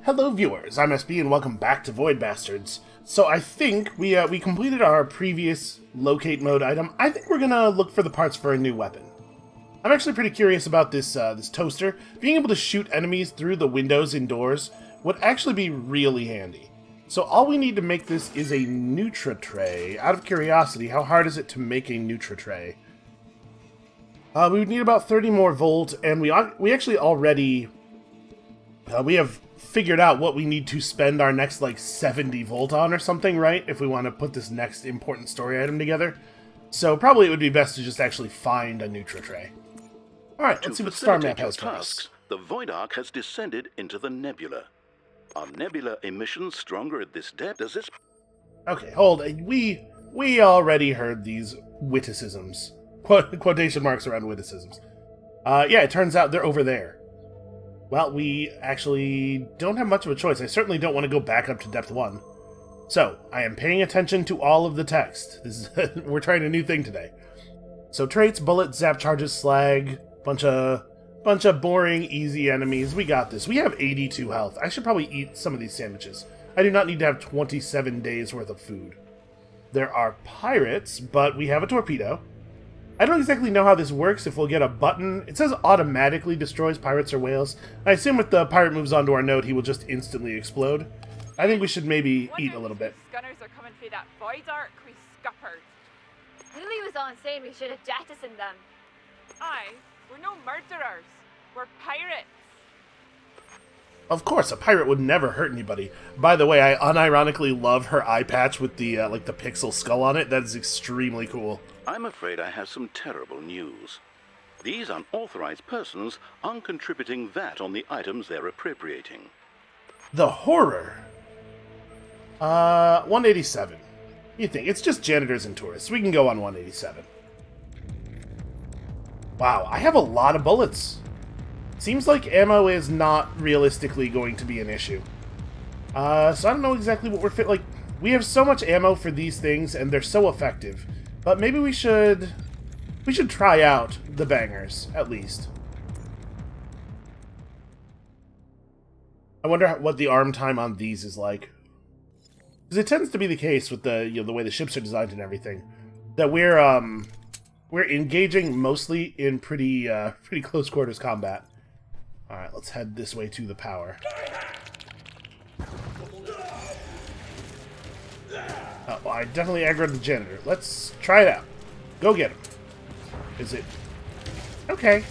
Hello viewers, I'm SB and welcome back to Void Bastards. So I think we completed our previous locate mode item. I think we're gonna look for the parts for a new weapon. I'm actually pretty curious about this this toaster. Being able to shoot enemies through the windows indoors would actually be really handy. So all we need to make this is a Nutra tray. Out of curiosity, how hard is it to make a Nutra tray? We would need about 30 more volt, and we actually already we have figured out what we need to spend our next, like, 70 volt on or something, right? If we want to put this next important story item together. So probably it would be best to just actually find a Nutra tray. Alright, let's see what Star Map has for us. The Void Ark has descended into the nebula. Are nebula emissions stronger at this depth? Does this... Okay, hold. We already heard these witticisms. Quotation marks around witticisms. Yeah, it turns out they're over there. Well, we actually don't have much of a choice. I certainly don't want to go back up to depth 1. So, I am paying attention to all of the text. This is we're trying a new thing today. So, traits, bullets, zap charges, slag, bunch of boring, easy enemies. We got this. We have 82 health. I should probably eat some of these sandwiches. I do not need to have 27 days worth of food. There are pirates, but we have a torpedo. I don't exactly know how this works, if we'll get a button. It says automatically destroys pirates or whales. I assume if the pirate moves onto our node, he will just instantly explode. I think we should maybe eat a little bit. Gunners are coming for that Void Ark we scuppered. Lily was on saying we should have jettisoned them. Aye, we're no murderers. We're pirates. Of course, a pirate would never hurt anybody. By the way, I unironically love her eye patch with the, like, the pixel skull on it. That is extremely cool. I'm afraid I have some terrible news. These unauthorized persons aren't contributing VAT on the items they're appropriating. The horror. 187. You think? It's just janitors and tourists. We can go on 187. Wow, I have a lot of bullets. Seems like ammo is not realistically going to be an issue. So I don't know exactly what we're fit. Like, we have so much ammo for these things, and they're so effective. But maybe we should try out the bangers, at least. I wonder what the arm time on these is like. Because it tends to be the case with the the way the ships are designed and everything, that we're engaging mostly in pretty close quarters combat. All right, let's head this way to the power. Oh, well, I definitely aggroed the janitor. Let's try it out. Go get him. Is it... Okay.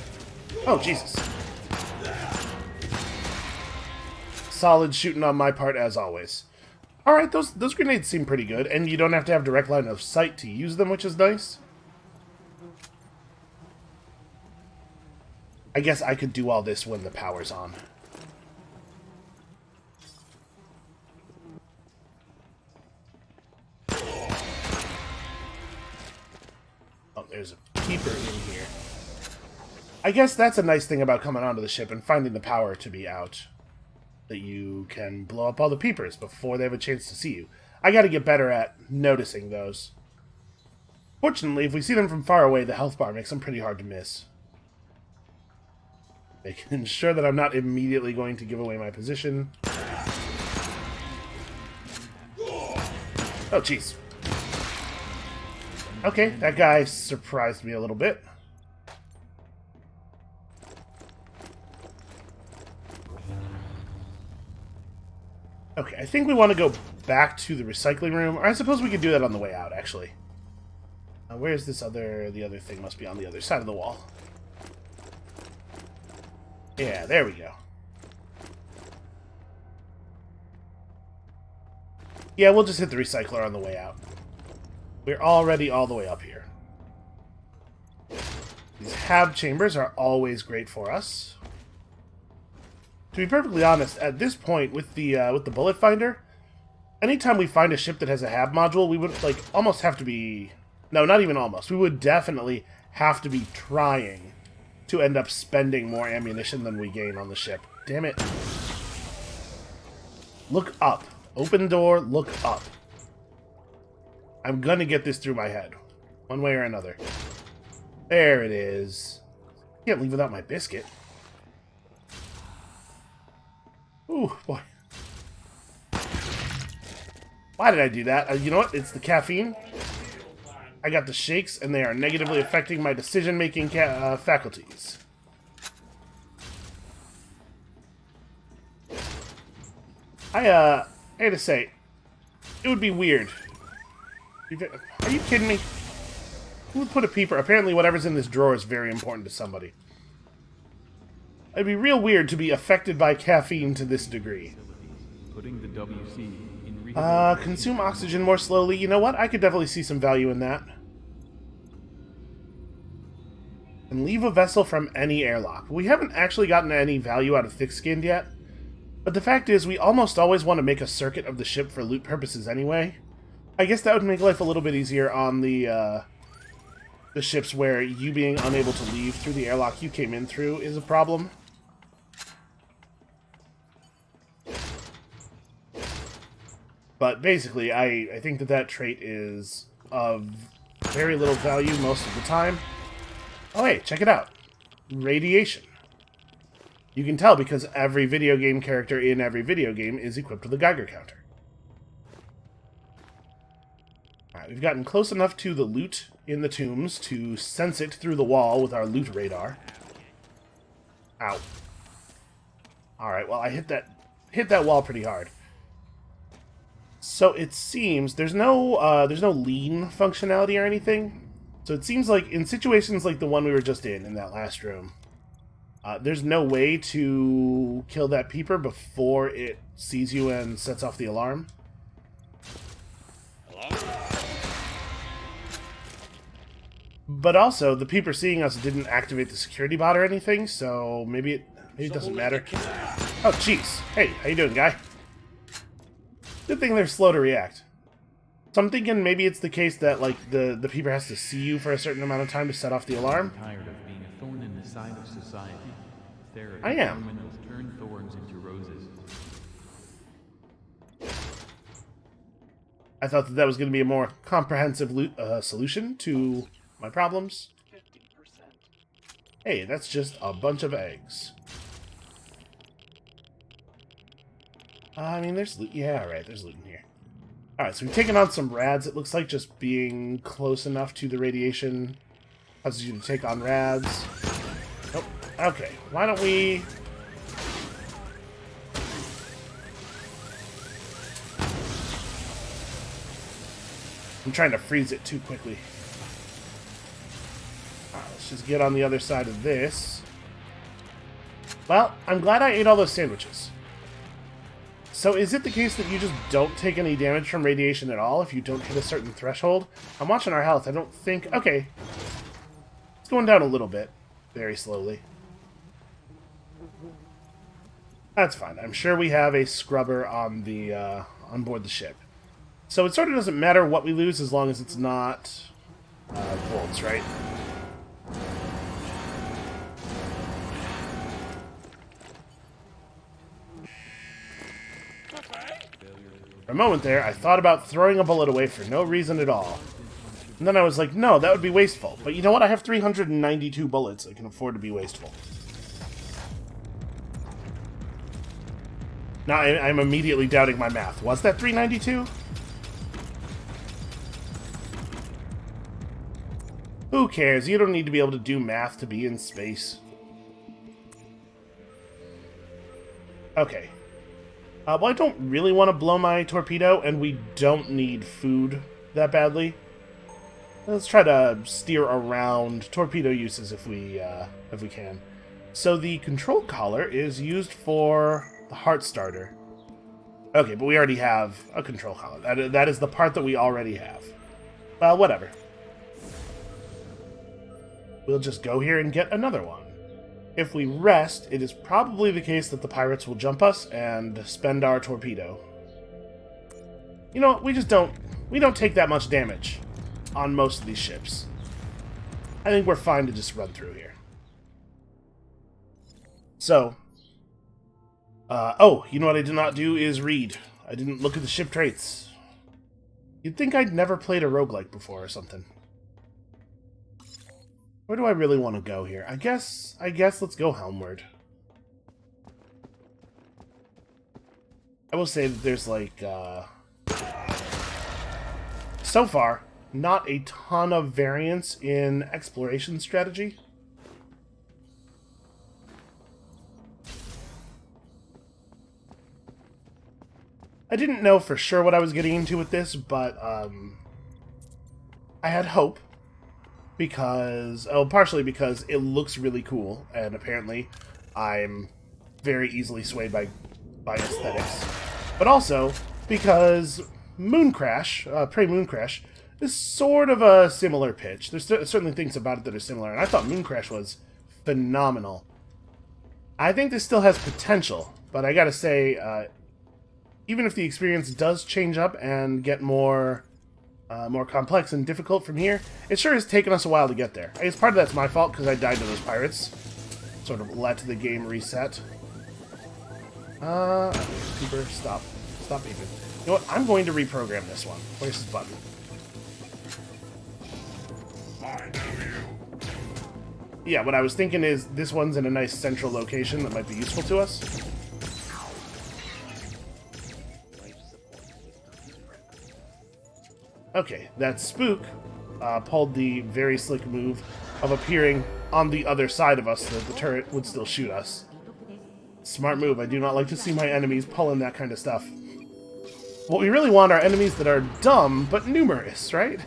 Oh, Jesus. Solid shooting on my part, as always. Alright, those grenades seem pretty good, and you don't have to have direct line of sight to use them, which is nice. I guess I could do all this when the power's on. Oh, there's a peeper in here. I guess that's a nice thing about coming onto the ship and finding the power to be out. That you can blow up all the peepers before they have a chance to see you. I gotta get better at noticing those. Fortunately, if we see them from far away, the health bar makes them pretty hard to miss. Making sure that I'm not immediately going to give away my position. Oh, jeez. Okay, that guy surprised me a little bit. Okay, I think we want to go back to the recycling room. Or I suppose we could do that on the way out, actually. Where's this the other thing must be on the other side of the wall. Yeah, there we go. Yeah, we'll just hit the recycler on the way out. We're already all the way up here. These hab chambers are always great for us. To be perfectly honest, at this point with the bullet finder, anytime we find a ship that has a hab module, we would like almost have to be not even almost. We would definitely have to be trying to end up spending more ammunition than we gain on the ship. Damn it. Look up. Open door, look up. I'm gonna get this through my head. One way or another. There it is. Can't leave without my biscuit. Ooh, boy. Why did I do that? You know what? It's the caffeine. I got the shakes, and they are negatively affecting my decision-making faculties. I had to say, it would be weird. Are you kidding me? Who would put a peeper? Apparently whatever's in this drawer is very important to somebody. It'd be real weird to be affected by caffeine to this degree. Putting the WC in consume oxygen more slowly. You know what? I could definitely see some value in that. And leave a vessel from any airlock. We haven't actually gotten any value out of thick-skinned yet. But the fact is, we almost always want to make a circuit of the ship for loot purposes anyway. I guess that would make life a little bit easier on the ships where you being unable to leave through the airlock you came in through is a problem. But basically, I think that trait is of very little value most of the time. Oh hey, check it out. Radiation. You can tell because every video game character in every video game is equipped with a Geiger counter. Alright, we've gotten close enough to the loot in the tombs to sense it through the wall with our loot radar. Ow. Alright, well I hit that wall pretty hard. So it seems there's no lean functionality or anything. So it seems like in situations like the one we were just in that last room, there's no way to kill that peeper before it sees you and sets off the alarm. But also, the peeper seeing us didn't activate the security bot or anything, so maybe it doesn't matter. Oh, jeez. Hey, how you doing, guy? Good thing they're slow to react. So I'm thinking maybe it's the case that, like, the peeper has to see you for a certain amount of time to set off the alarm. Tired of being a thorn in the side of society. Therapy I am. will turn thorns into roses. I thought that was going to be a more comprehensive solution to my problems. 50%. Hey, that's just a bunch of eggs. I mean, there's loot. Yeah, right, there's loot in here. Alright, so we've taken on some rads. It looks like just being close enough to the radiation causes you to take on rads. Nope. Okay, why don't we... I'm trying to freeze it too quickly. Alright, let's just get on the other side of this. Well, I'm glad I ate all those sandwiches. So is it the case that you just don't take any damage from radiation at all if you don't hit a certain threshold? I'm watching our health. I don't think... Okay. It's going down a little bit. Very slowly. That's fine. I'm sure we have a scrubber on the on board the ship. So it sort of doesn't matter what we lose as long as it's not volts, right? For a moment there, I thought about throwing a bullet away for no reason at all. And then I was like, no, that would be wasteful. But you know what? I have 392 bullets. I can afford to be wasteful. Now I'm immediately doubting my math. Was that 392? Who cares? You don't need to be able to do math to be in space. Okay. Well, I don't really want to blow my torpedo, and we don't need food that badly. Let's try to steer around torpedo uses if we can. So the control collar is used for the heart starter. Okay, but we already have a control collar. That is the part that we already have. Well, whatever. We'll just go here and get another one. If we rest, it is probably the case that the pirates will jump us and spend our torpedo. You know what? We don't take that much damage on most of these ships. I think we're fine to just run through here. So, oh, you know what I did not do is read. I didn't look at the ship traits. You'd think I'd never played a roguelike before or something. Where do I really want to go here? I guess let's go Helmward. I will say that there's like, so far, not a ton of variance in exploration strategy. I didn't know for sure what I was getting into with this, but I had hope because, partially because it looks really cool, and apparently I'm very easily swayed by aesthetics, but also because Moon Crash, Prey Moon Crash, is sort of a similar pitch. There's certainly things about it that are similar, and I thought Moon Crash was phenomenal. I think this still has potential, but I gotta say, even if the experience does change up and get more complex and difficult from here, it sure has taken us a while to get there. I guess part of that's my fault because I died to those pirates. Sort of let the game reset. Cooper, stop. Stop beeping. You know what? I'm going to reprogram this one. Where's this button? Yeah, what I was thinking is this one's in a nice central location that might be useful to us. Okay, that spook pulled the very slick move of appearing on the other side of us so that the turret would still shoot us. Smart move. I do not like to see my enemies pulling that kind of stuff. What we really want are enemies that are dumb, but numerous, right?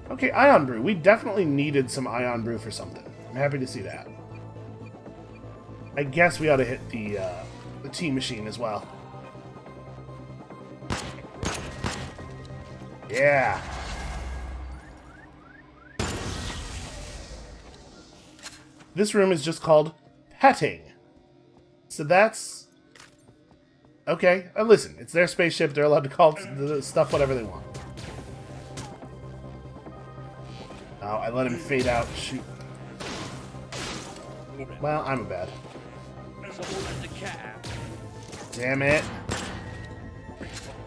Okay, Ion Brew. We definitely needed some Ion Brew for something. I'm happy to see that. I guess we ought to hit the T-Machine as well. Yeah. This room is just called Petting. So that's... okay, listen, it's their spaceship. They're allowed to call the stuff whatever they want. Oh, I let him fade out. Shoot. Well, I'm a bad. Damn it.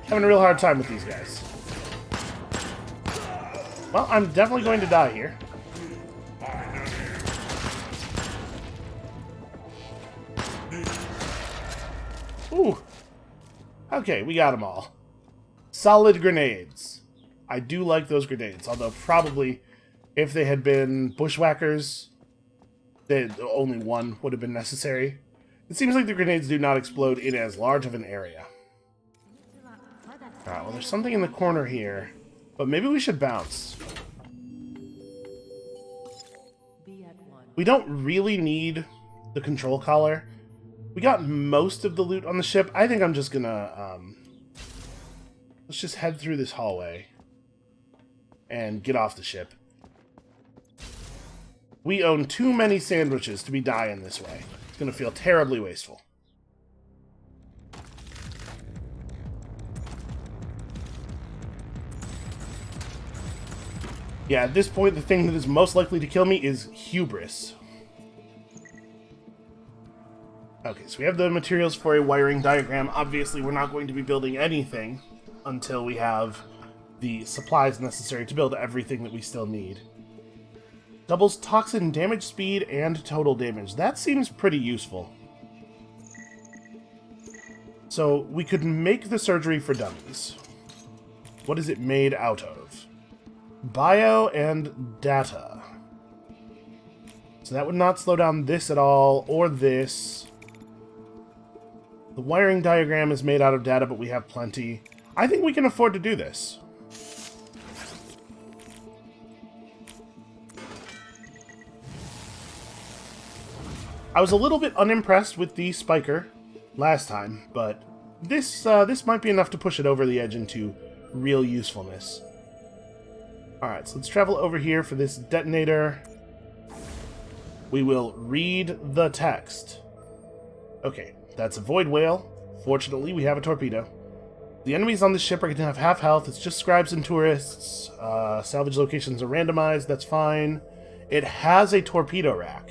Having a real hard time with these guys. Well, I'm definitely going to die here. Ooh. Okay, we got them all. Solid grenades. I do like those grenades, although probably if they had been bushwhackers, only one would have been necessary. It seems like the grenades do not explode in as large of an area. Alright, well there's something in the corner here, but maybe we should bounce. We don't really need the control collar. We got most of the loot on the ship. I think I'm just gonna, let's just head through this hallway and get off the ship. We own too many sandwiches to be dying this way. It's gonna feel terribly wasteful. Yeah, at this point, the thing that is most likely to kill me is hubris. Okay, so we have the materials for a wiring diagram. Obviously, we're not going to be building anything until we have the supplies necessary to build everything that we still need. Doubles toxin damage speed and total damage. That seems pretty useful. So, we could make the surgery for dummies. What is it made out of? Bio and data. So that would not slow down this at all, or this. The wiring diagram is made out of data, but we have plenty. I think we can afford to do this. I was a little bit unimpressed with the spiker last time, but this might be enough to push it over the edge into real usefulness. Alright, so let's travel over here for this detonator. We will read the text. Okay, that's a void whale. Fortunately, we have a torpedo. The enemies on the ship are going to have half health. It's just scribes and tourists. Salvage locations are randomized. That's fine. It has a torpedo rack.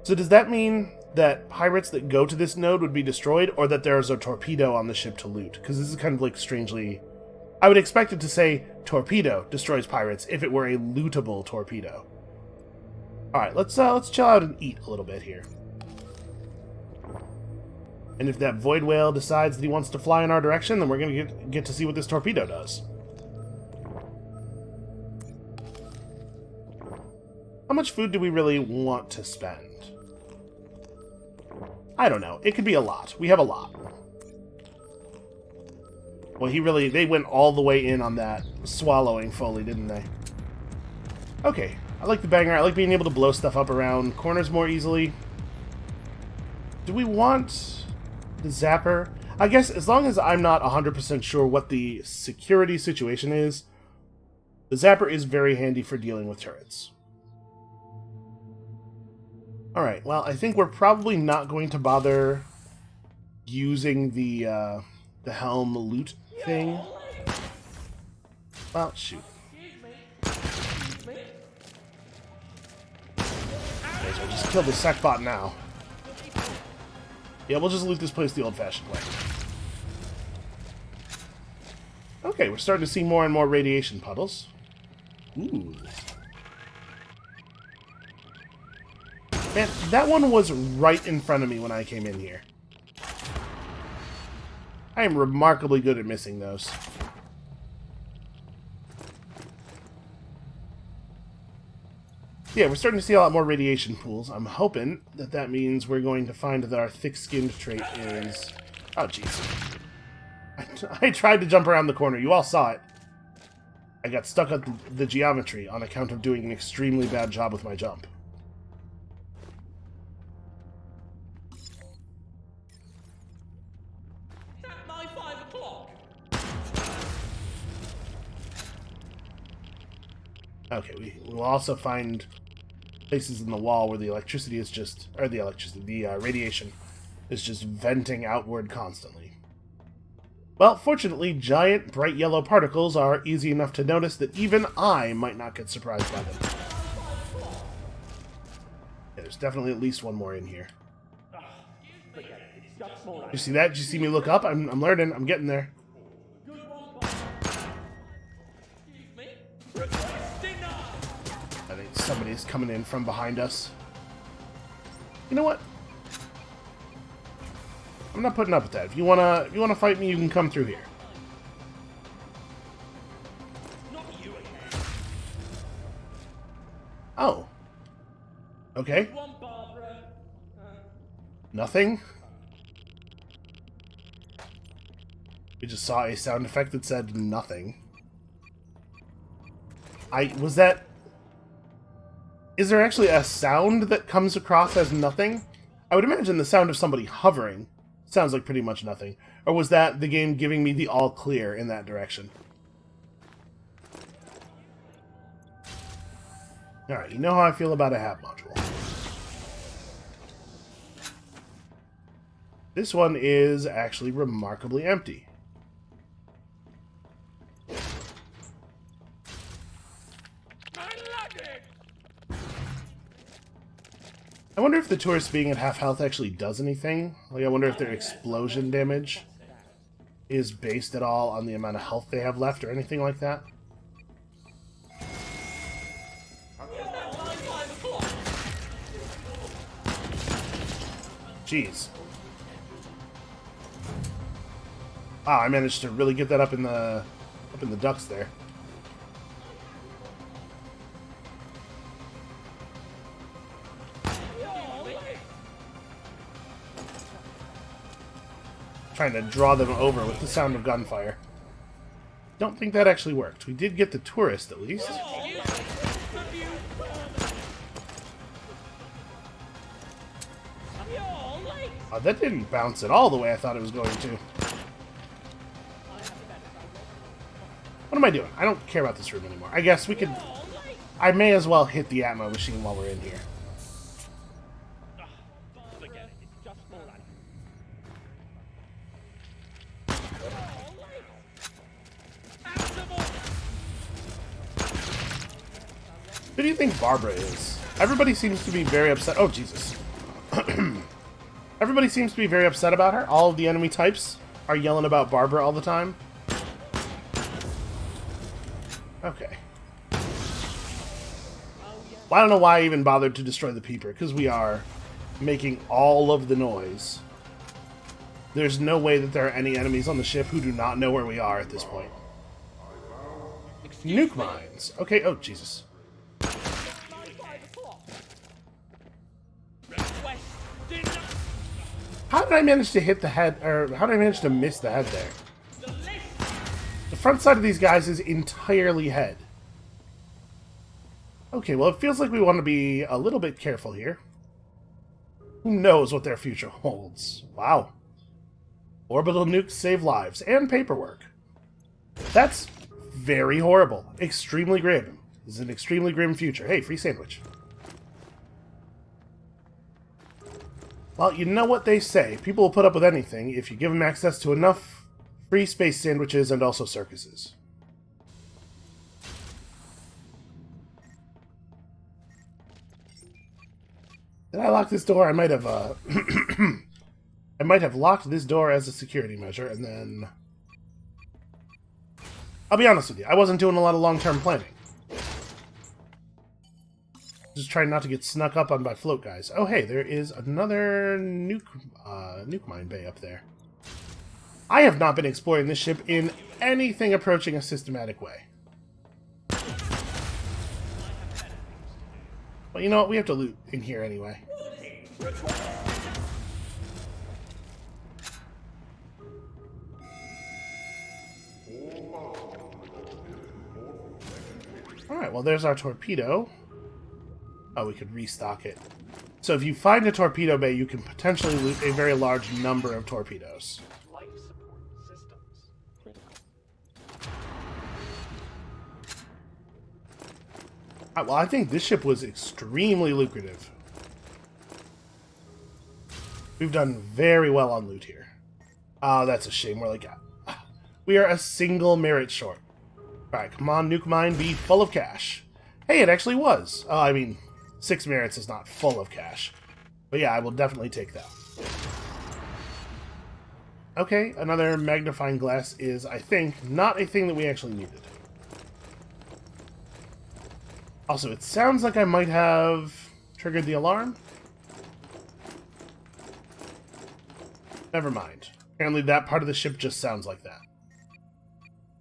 So does that mean that pirates that go to this node would be destroyed, or that there's a torpedo on the ship to loot? Because this is kind of like strangely... I would expect it to say, torpedo destroys pirates, if it were a lootable torpedo. Alright, let's chill out and eat a little bit here. And if that void whale decides that he wants to fly in our direction, then we're going to get to see what this torpedo does. much food do we really want to spend? I don't know. It could be a lot. We have a lot. Well, they went all the way in on that swallowing fully, didn't they? Okay. I like the banger. I like being able to blow stuff up around corners more easily. Do we want the zapper? I guess as long as I'm not 100% sure what the security situation is, the zapper is very handy for dealing with turrets. Alright, well, I think we're probably not going to bother using the helm loot thing. Well, shoot. Okay, so just kill the Secbot now. Yeah, we'll just loot this place the old-fashioned way. Okay, we're starting to see more and more radiation puddles. Ooh. Man, that one was right in front of me when I came in here. I am remarkably good at missing those. Yeah, we're starting to see a lot more radiation pools. I'm hoping that that means we're going to find that our thick-skinned trait is... Oh, jeez. I tried to jump around the corner. You all saw it. I got stuck at the geometry on account of doing an extremely bad job with my jump. Okay, we will also find places in the wall where the electricity is just... Or the radiation is just venting outward constantly. Well, fortunately, giant, bright yellow particles are easy enough to notice that even I might not get surprised by them. Yeah, there's definitely at least one more in here. You see that? Did you see me look up? I'm learning. I'm getting there. I think somebody's coming in from behind us. You know what? I'm not putting up with that. If you wanna fight me, you can come through here. Oh. Okay. Nothing? We just saw a sound effect that said nothing. Was that... Is there actually a sound that comes across as nothing? I would imagine the sound of somebody hovering sounds like pretty much nothing. Or was that the game giving me the all clear in that direction? Alright, you know how I feel about a HAB module. This one is actually remarkably empty. I wonder if the tourists being at half health actually does anything. Like, I wonder if their explosion damage is based at all on the amount of health they have left or anything like that. Jeez. Wow, I managed to really get that up in the ducts there. Trying to draw them over with the sound of gunfire. Don't think that actually worked. We did get the tourist, at least. Oh, that didn't bounce at all the way I thought it was going to. What am I doing? I don't care about this room anymore. I guess we could... I may as well hit the Atmo machine while we're in here. Who do you think Barbara is? Everybody seems to be very upset. Oh, Jesus. Everybody seems to be very upset about her. All of the enemy types are yelling about Barbara all the time. Okay. Well, I don't know why I even bothered to destroy the peeper, because we are making all of the noise. There's no way that there are any enemies on the ship who do not know where we are at this point. Nuke mines. Okay, oh, Jesus. did I manage to hit the head, or how did I manage to miss the head there? The front side of these guys is entirely head. Okay, well, it feels like we want to be a little bit careful here. Who knows what their future holds? Wow. Orbital nukes save lives and paperwork. That's very horrible. Extremely grim. This is an extremely grim future. Hey, free sandwich. Well, you know what they say. People will put up with anything if you give them access to enough free space sandwiches and also circuses. Did I lock this door? I might have, I might have locked this door as a security measure, and then... I'll be honest with you, I wasn't doing a lot of long-term planning. Just trying not to get snuck up on by float guys. Oh, hey, there is another nuke mine bay up there. I have not been exploring this ship in anything approaching a systematic way. Well, you know what? We have to loot in here anyway. Alright, well, there's our torpedo. Oh, we could restock it. So if you find a torpedo bay, you can potentially loot a very large number of torpedoes. Life support systems critical. Well, I think this ship was extremely lucrative. We've done very well on loot here. Oh, that's a shame. We're like... we are a single merit short. Alright, come on, nuke mine, be full of cash. Hey, it actually was. I mean, 6 merits is not full of cash. But yeah, I will definitely take that. Okay, another magnifying glass is, I think, not a thing that we actually needed. Also, it sounds like I might have triggered the alarm. Never mind. Apparently that part of the ship just sounds like that.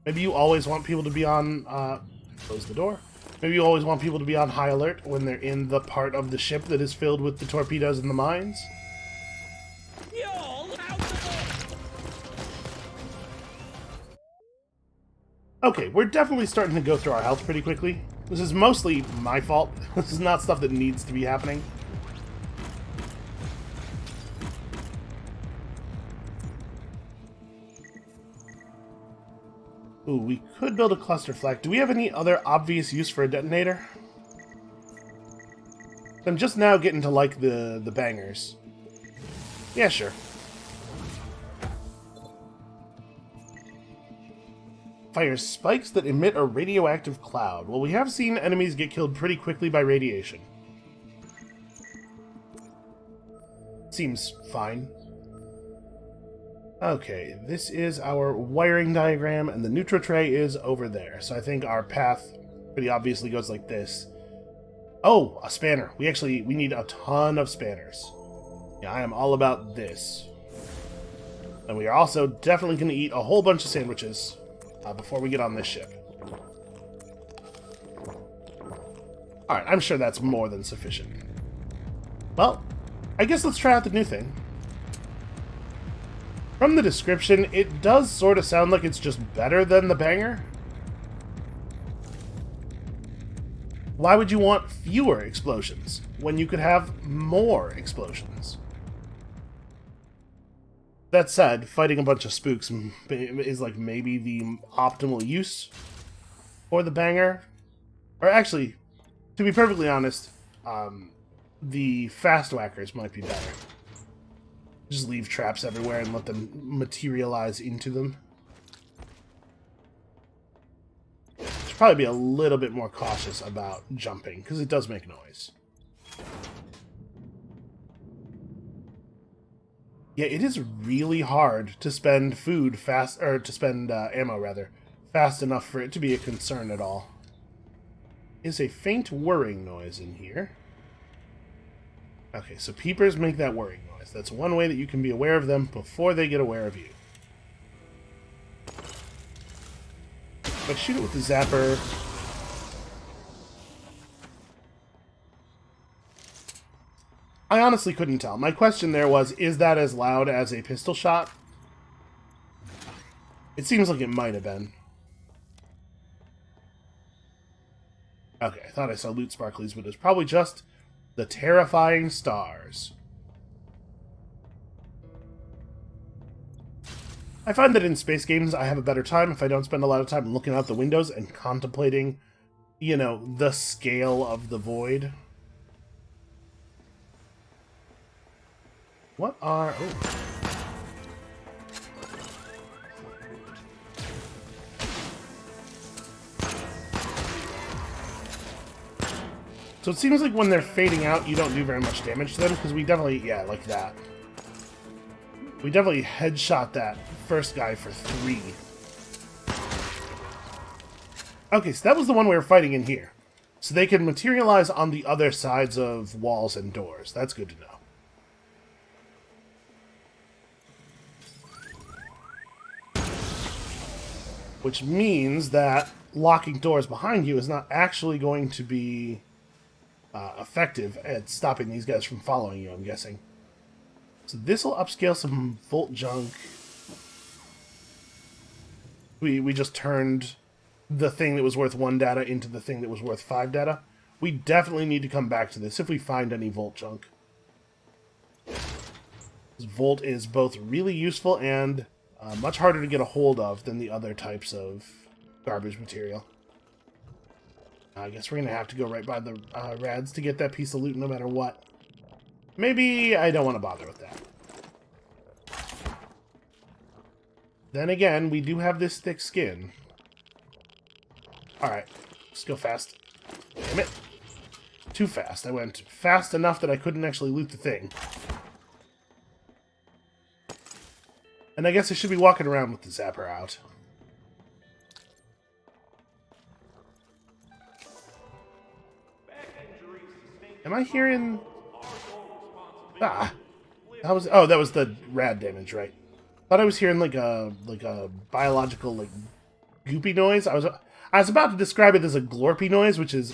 Maybe you always want people to be on, close the door. Maybe you always want people to be on high alert when they're in the part of the ship that is filled with the torpedoes and the mines. Okay, we're definitely starting to go through our health pretty quickly. This is mostly my fault. This is not stuff that needs to be happening. Ooh, we could build a cluster flak. Do we have any other obvious use for a detonator? I'm just now getting to like the bangers. Yeah, sure. Fires spikes that emit a radioactive cloud. Well, we have seen enemies get killed pretty quickly by radiation. Seems fine. Okay, this is our wiring diagram, and the neutral tray is over there. So I think our path pretty obviously goes like this. Oh, a spanner. We need a ton of spanners. Yeah, I am all about this. And we are also definitely going to eat a whole bunch of sandwiches before we get on this ship. Alright, I'm sure that's more than sufficient. Well, I guess let's try out the new thing. From the description, it does sort of sound like it's just better than the banger. Why would you want fewer explosions when you could have more explosions? That said, fighting a bunch of spooks is like maybe the optimal use for the banger. Or actually, to be perfectly honest, the fast whackers might be better. Just leave traps everywhere and let them materialize into them. Should probably be a little bit more cautious about jumping, because it does make noise. Yeah, it is really hard to spend food fast, or to spend ammo rather, fast enough for it to be a concern at all. Is a faint whirring noise in here. Okay, so peepers make that whirring noise. That's one way that you can be aware of them before they get aware of you. If I shoot it with the zapper... I honestly couldn't tell. My question there was, is that as loud as a pistol shot? It seems like it might have been. Okay, I thought I saw loot sparklies, but it was probably just the terrifying stars. I find that in space games, I have a better time if I don't spend a lot of time looking out the windows and contemplating, you know, the scale of the void. What are... Oh. So it seems like when they're fading out, you don't do very much damage to them, because we definitely... Yeah, like that. We definitely headshot that first guy for 3. Okay, so that was the one we were fighting in here. So they can materialize on the other sides of walls and doors. That's good to know. Which means that locking doors behind you is not actually going to be effective at stopping these guys from following you, I'm guessing. So this will upscale some Volt junk. We just turned the thing that was worth 1 data into the thing that was worth 5 data. We definitely need to come back to this if we find any Volt junk. Volt is both really useful and much harder to get a hold of than the other types of garbage material. I guess we're going to have to go right by the rads to get that piece of loot no matter what. Maybe I don't want to bother with that. Then again, we do have this thick skin. Alright, let's go fast. Damn it. Too fast. I went fast enough that I couldn't actually loot the thing. And I guess I should be walking around with the zapper out. Am I hearing... Ah! That was the rad damage, right? Thought I was hearing like a biological like goopy noise. I was about to describe it as a glorpy noise, which is...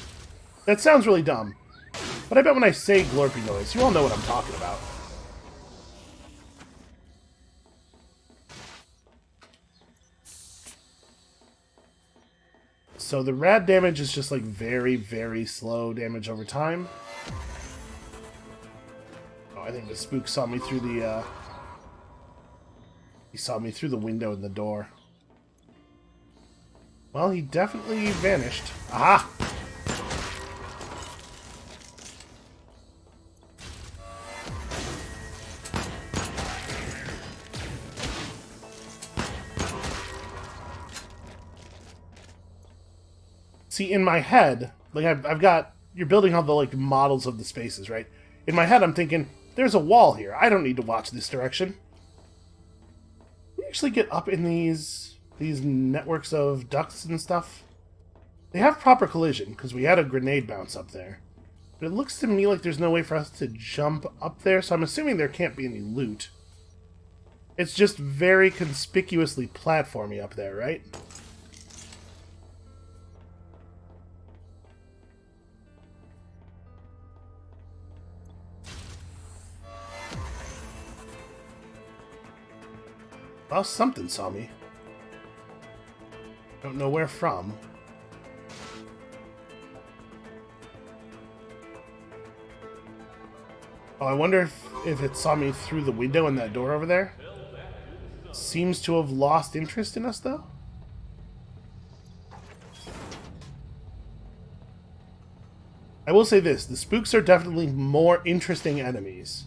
That sounds really dumb. But I bet when I say glorpy noise, you all know what I'm talking about. So the rad damage is just like very, very slow damage over time. Oh, I think the spook saw me through the, he saw me through the window in the door. Well, he definitely vanished. Aha! See, in my head, like I've got, you're building all the like models of the spaces, right? In my head, I'm thinking, there's a wall here. I don't need to watch this direction. We actually get up in these networks of ducts and stuff. They have proper collision, because we had a grenade bounce up there. But it looks to me like there's no way for us to jump up there, so I'm assuming there can't be any loot. It's just very conspicuously platformy up there, right? Well, something saw me. Don't know where from. Oh, I wonder if it saw me through the window in that door over there. Seems to have lost interest in us, though. I will say this, the spooks are definitely more interesting enemies.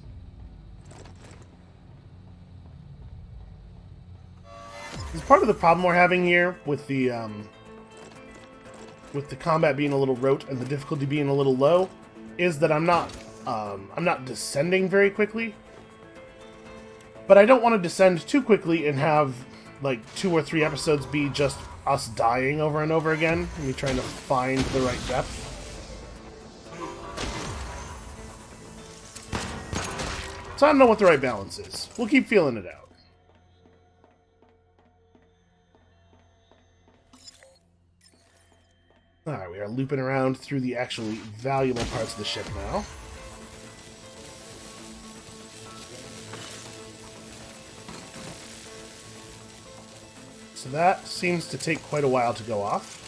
It's part of the problem we're having here with the combat being a little rote and the difficulty being a little low, is that I'm not descending very quickly. But I don't want to descend too quickly and have like 2 or 3 episodes be just us dying over and over again, and me trying to find the right depth. So I don't know what the right balance is. We'll keep feeling it out. Alright, we are looping around through the actually valuable parts of the ship now. So that seems to take quite a while to go off.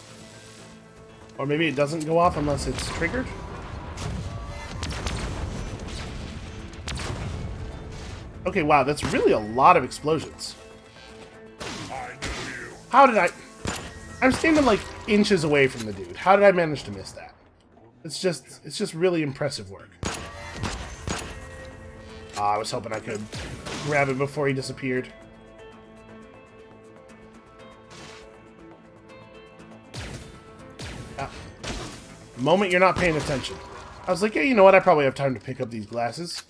Or maybe it doesn't go off unless it's triggered. Okay, wow, that's really a lot of explosions. How did I... I'm standing like inches away from the dude. How did I manage to miss that? It's just really impressive work. I was hoping I could grab him before he disappeared. The moment you're not paying attention. I was like, yeah, you know what? I probably have time to pick up these glasses.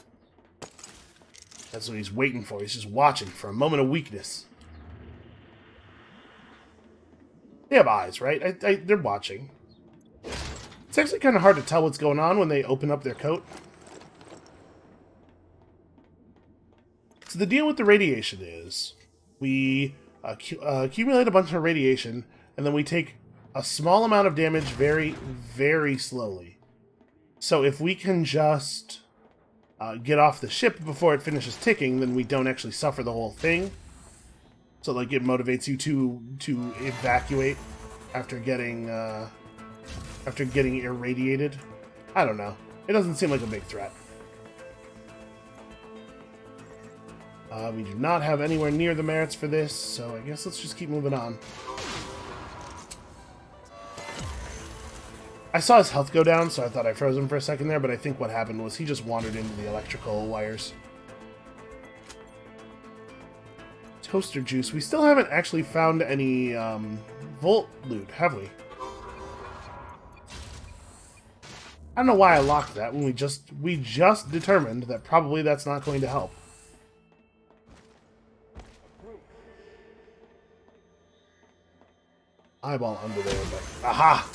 That's what he's waiting for. He's just watching for a moment of weakness. They have eyes, right? They're watching. It's actually kind of hard to tell what's going on when they open up their coat. So the deal with the radiation is we accumulate a bunch of radiation, and then we take a small amount of damage very, very slowly. So if we can just get off the ship before it finishes ticking, then we don't actually suffer the whole thing. So like it motivates you to evacuate after getting irradiated. I don't know. It doesn't seem like a big threat. We do not have anywhere near the merits for this, so I guess let's just keep moving on. I saw his health go down, so I thought I froze him for a second there, but I think what happened was he just wandered into the electrical wires. Toaster juice. We still haven't actually found any Volt loot, have we? I don't know why I locked that when we just determined that probably that's not going to help. Eyeball under there, but aha!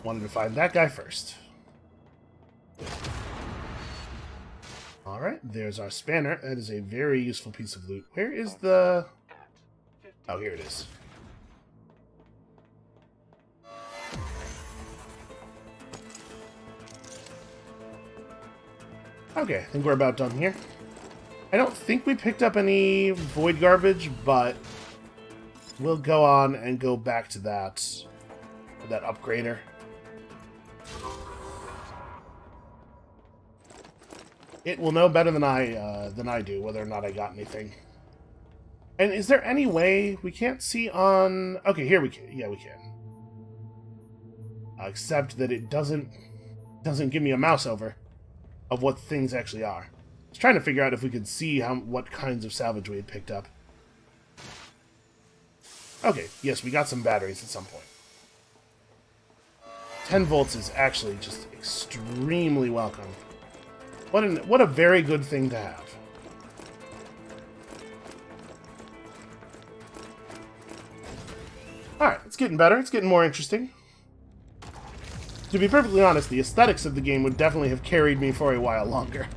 Wanted to find that guy first. Alright, there's our spanner. That is a very useful piece of loot. Where is the... Oh, here it is. Okay, I think we're about done here. I don't think we picked up any void garbage, but we'll go on and go back to that upgrader. It will know better than I do whether or not I got anything. And is there any way we can't see on? Okay, here we can. Yeah, we can. Except that it doesn't give me a mouse over of what things actually are. I was trying to figure out if we could see what kinds of salvage we had picked up. Okay, yes, we got some batteries at some point. 10 volts is actually just extremely welcome. What a very good thing to have. Alright, it's getting better. It's getting more interesting. To be perfectly honest, the aesthetics of the game would definitely have carried me for a while longer.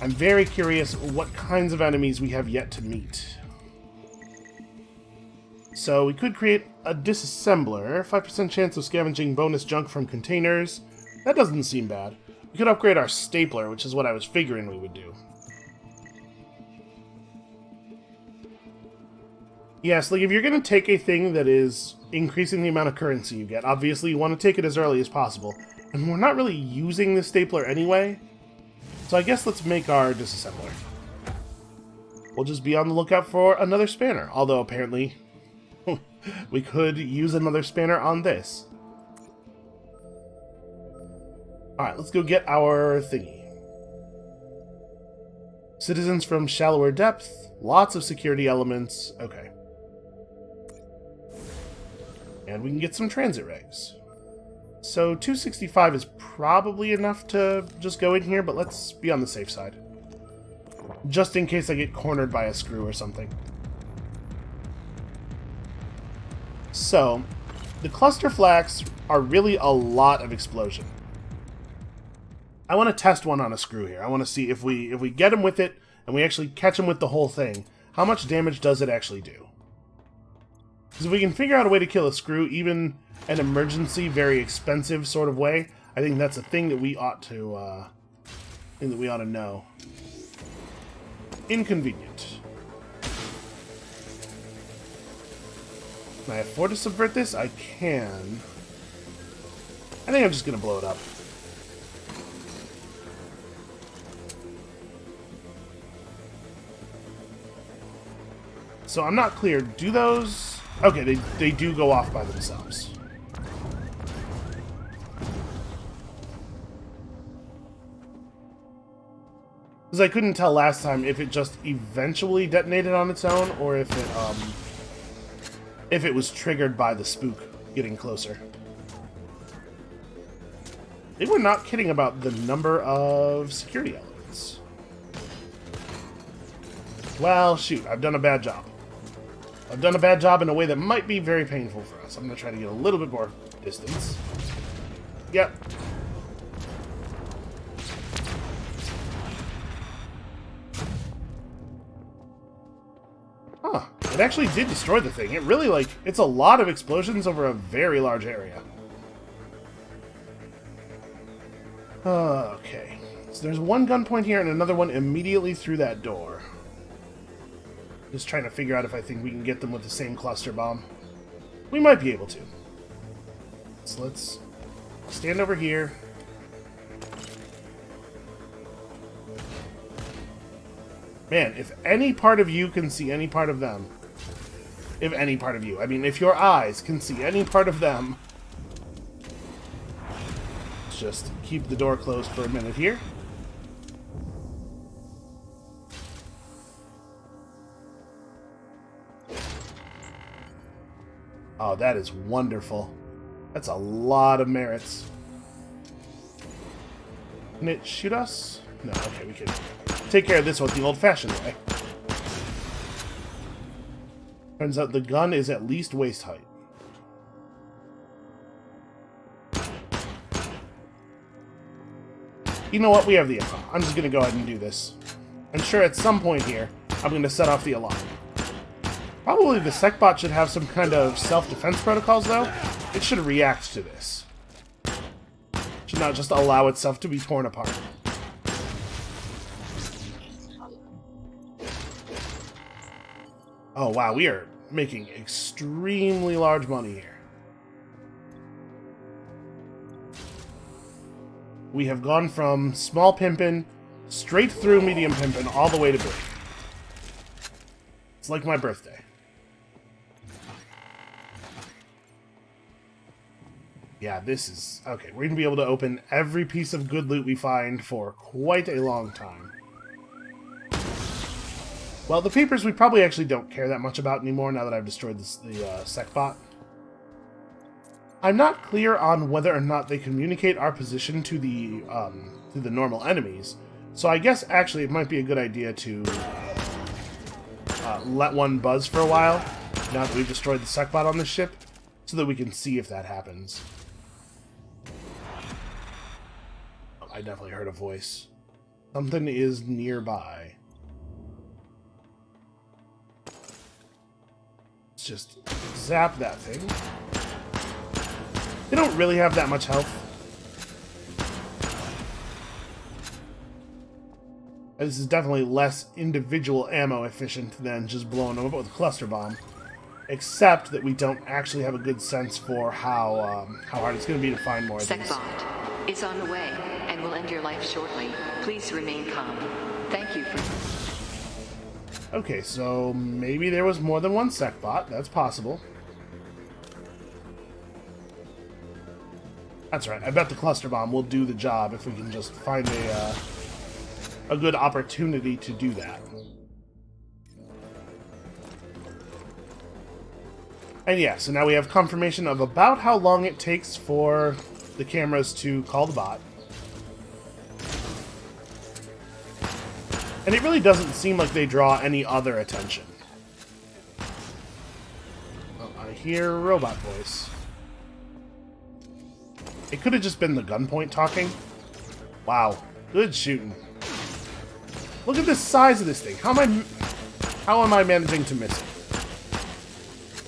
I'm very curious what kinds of enemies we have yet to meet. So we could create a disassembler. 5% chance of scavenging bonus junk from containers. That doesn't seem bad. We could upgrade our stapler, which is what I was figuring we would do. Yes, like if you're going to take a thing that is increasing the amount of currency you get, obviously you want to take it as early as possible. And we're not really using the stapler anyway. So I guess let's make our disassembler. We'll just be on the lookout for another spanner, although apparently we could use another spanner on this. Alright, let's go get our thingy. Citizens from shallower depth, lots of security elements, okay. And we can get some transit regs. So 265 is probably enough to just go in here, but let's be on the safe side. Just in case I get cornered by a screw or something. So, the cluster flaks are really a lot of explosion. I want to test one on a screw here. I want to see if we get him with it, and we actually catch him with the whole thing, how much damage does it actually do? Because if we can figure out a way to kill a screw, even an emergency, very expensive sort of way, I think that's a thing that we ought to Thing that we ought to know. Inconvenient. Can I afford to subvert this? I can. I think I'm just gonna blow it up. So I'm not clear. Do those... Okay, they do go off by themselves. Because I couldn't tell last time if it just eventually detonated on its own, or if it was triggered by the spook getting closer. They were not kidding about the number of security elements. Well, shoot, I've done a bad job. I've done a bad job in a way that might be very painful for us. I'm going to try to get a little bit more distance. Yep. Huh. It actually did destroy the thing. It really, like, it's a lot of explosions over a very large area. Okay. So there's one gun point here and another one immediately through that door. Just trying to figure out if I think we can get them with the same cluster bomb. We might be able to. So let's stand over here. Man, if any part of you can see any part of them... If any part of you. I mean, if your eyes can see any part of them... Let's just keep the door closed for a minute here. Oh, that is wonderful. That's a lot of merits. Can it shoot us? No, okay, we can take care of this one the old-fashioned way. Turns out the gun is at least waist height. You know what? We have the info. I'm just going to go ahead and do this. I'm sure at some point here, I'm going to set off the alarm. Probably the SecBot should have some kind of self-defense protocols, though. It should react to this. Should not just allow itself to be torn apart. Oh, wow, we are making extremely large money here. We have gone from small pimpin', straight through medium pimpin', all the way to big. It's like my birthday. Yeah, this is... Okay, we're going to be able to open every piece of good loot we find for quite a long time. Well, the papers we probably actually don't care that much about anymore now that I've destroyed the SecBot. I'm not clear on whether or not they communicate our position to the normal enemies, so I guess actually it might be a good idea to let one buzz for a while, now that we've destroyed the SecBot on this ship, so that we can see if that happens. I definitely heard a voice. Something is nearby. Let's just zap that thing. They don't really have that much health. This is definitely less individual ammo efficient than just blowing them up with a cluster bomb. Except that we don't actually have a good sense for how hard it's going to be to find more of these. SecBot is on the way and will end your life shortly. Please remain calm. Thank you for... Okay, so maybe there was more than one SecBot. That's possible. That's right. I bet the cluster bomb will do the job if we can just find a good opportunity to do that. And yeah, so now we have confirmation of about how long it takes for the cameras to call the bot. And it really doesn't seem like they draw any other attention. Oh, I hear a robot voice. It could have just been the gunpoint talking. Wow, good shooting. Look at the size of this thing. How am I managing to miss it?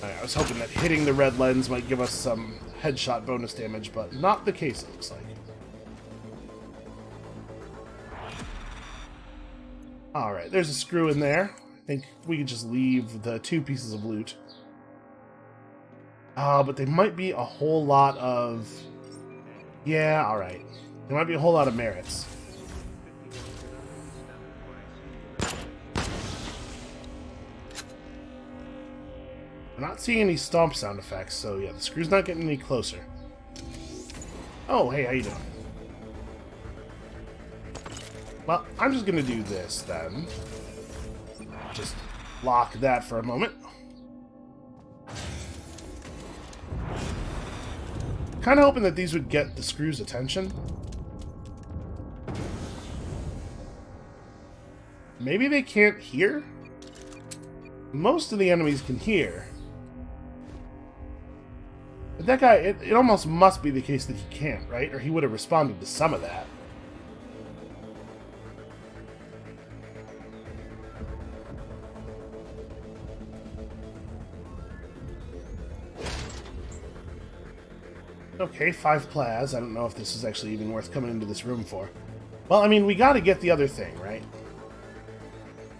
I was hoping that hitting the red lens might give us some headshot bonus damage, but not the case, it looks like. Alright, there's a screw in there. I think we could just leave the 2 pieces of loot. But they might be a whole lot of... Yeah, alright. There might be a whole lot of merits. I'm not seeing any stomp sound effects, so yeah, the screw's not getting any closer. Oh, hey, how you doing? Well, I'm just gonna do this, then. Just lock that for a moment. Kind of hoping that these would get the screw's attention. Maybe they can't hear? Most of the enemies can hear. But that guy, it almost must be the case that he can't, right? Or he would have responded to some of that. Okay, 5 plas. I don't know if this is actually even worth coming into this room for. Well, I mean, we gotta get the other thing, right?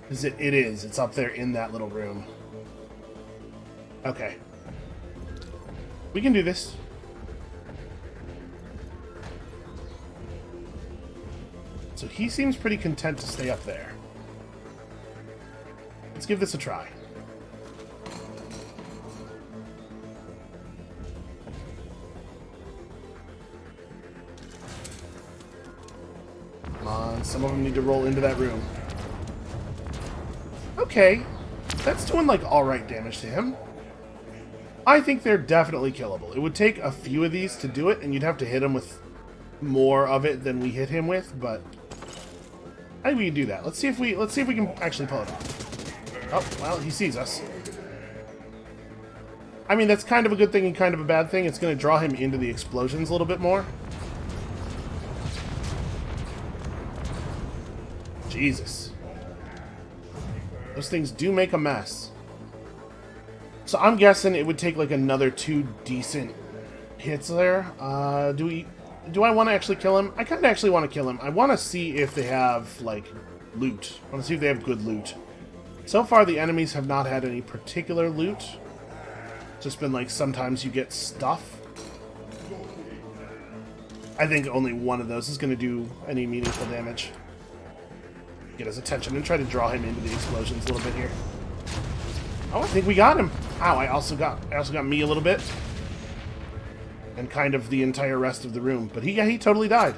It is. It's up there in that little room. Okay. We can do this. So he seems pretty content to stay up there. Let's give this a try. Come on, some of them need to roll into that room. Okay, that's doing like alright damage to him. I think they're definitely killable. It would take a few of these to do it, and you'd have to hit him with more of it than we hit him with, but I think we can do that. Let's see if we can actually pull it off. Oh, well, he sees us. I mean, that's kind of a good thing and kind of a bad thing. It's going to draw him into the explosions a little bit more. Jesus. Those things do make a mess. So I'm guessing it would take like another 2 decent hits there. Do I want to actually kill him? I kind of actually want to kill him. I want to see if they have, like, loot. I want to see if they have good loot. So far, the enemies have not had any particular loot. Just been like, sometimes you get stuff. I think only one of those is going to do any meaningful damage. Get his attention and try to draw him into the explosions a little bit here. Oh, I think we got him. Ow, I also got me a little bit. And kind of the entire rest of the room. But he totally died.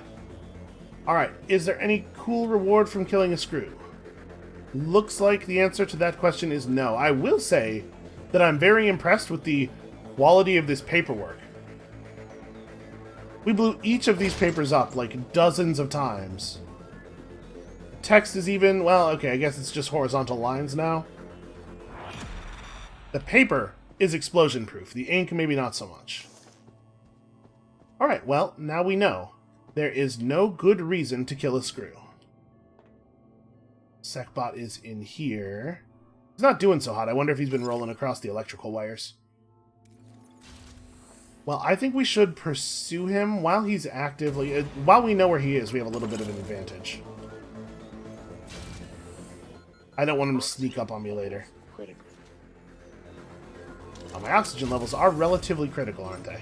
Alright, is there any cool reward from killing a screw? Looks like the answer to that question is no. I will say that I'm very impressed with the quality of this paperwork. We blew each of these papers up like dozens of times. Text is even, well, okay, I guess it's just horizontal lines now. The paper is explosion-proof. The ink, maybe not so much. Alright, well, now we know. There is no good reason to kill a screw. Secbot is in here. He's not doing so hot. I wonder if he's been rolling across the electrical wires. Well, I think we should pursue him while he's actively... while we know where he is, we have a little bit of an advantage. I don't want him to sneak up on me later. Critical. My oxygen levels are relatively critical, aren't they?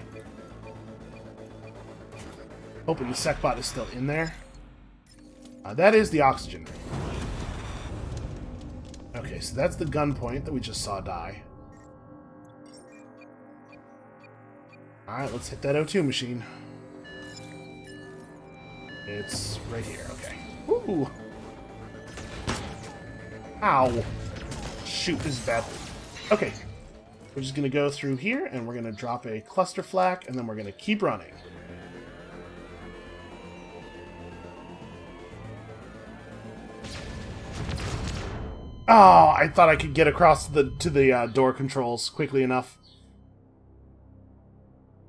Hoping the Secbot is still in there. That is the oxygen ring. Okay, so that's the gunpoint that we just saw die. Alright, let's hit that O2 machine. It's right here, okay. Woo! Ow! Shoot, this is bad. Okay. We're just going to go through here, and we're going to drop a cluster flak, and then we're going to keep running. Oh, I thought I could get across to the door controls quickly enough.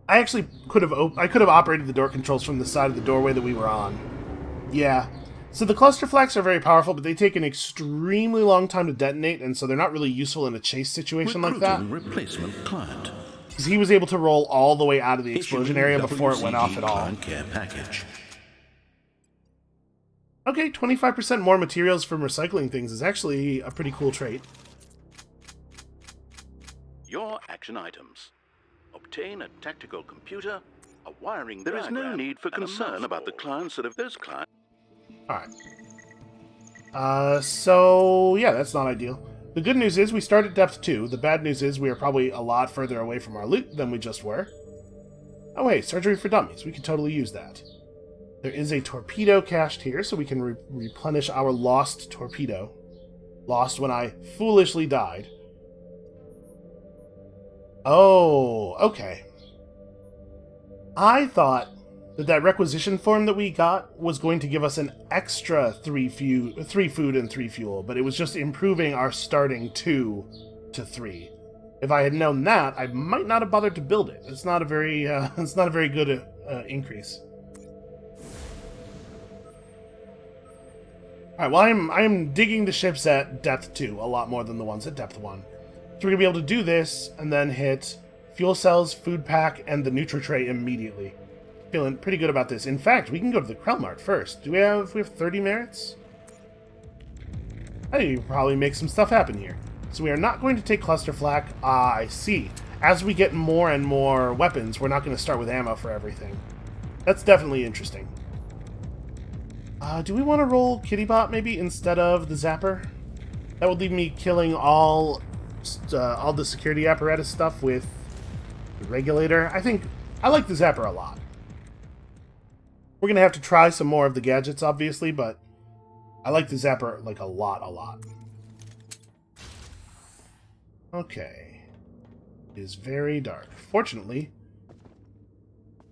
I actually could have operated the door controls from the side of the doorway that we were on. Yeah. So the cluster flaks are very powerful, but they take an extremely long time to detonate, and so they're not really useful in a chase situation like that. Replacement client. Because he was able to roll all the way out of the explosion area before it went off at all. Care package. Okay, 25% more materials from recycling things is actually a pretty cool trait. Your action items. Obtain a tactical computer, a wiring There is no need for concern about the clients that have those clients. Alright. So, yeah, that's not ideal. The good news is we start at depth 2. The bad news is we are probably a lot further away from our loot than we just were. Oh wait, surgery for dummies. We could totally use that. There is a torpedo cached here, so we can replenish our lost torpedo. Lost when I foolishly died. Oh, okay. I thought that requisition form that we got was going to give us an extra 3 food and 3 fuel, but it was just improving our starting 2 to 3. If I had known that, I might not have bothered to build it. It's not a very good increase. Alright, well, I'm digging the ships at depth 2 a lot more than the ones at depth 1. So we're going to be able to do this, and then hit fuel cells, food pack, and the Nutri-Tray immediately. Feeling pretty good about this. In fact, we can go to the Krellmart first. We have 30 merits? I think we can probably make some stuff happen here. So we are not going to take cluster flak. Ah, I see. As we get more and more weapons, we're not going to start with ammo for everything. That's definitely interesting. Do we want to roll Kittybot maybe instead of the Zapper? That would leave me killing all the security apparatus stuff with the Regulator. I like the Zapper a lot. We're going to have to try some more of the gadgets, obviously, but I like the Zapper like a lot. Okay. It is very dark. Fortunately...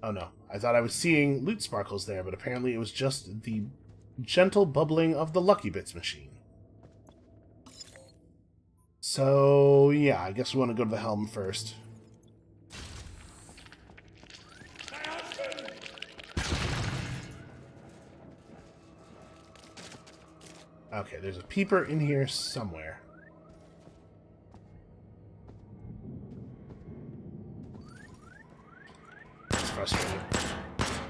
Oh no, I thought I was seeing loot sparkles there, but apparently it was just the gentle bubbling of the Lucky Bits machine. So, yeah, I guess we want to go to the helm first. Okay, there's a peeper in here somewhere. It's frustrating.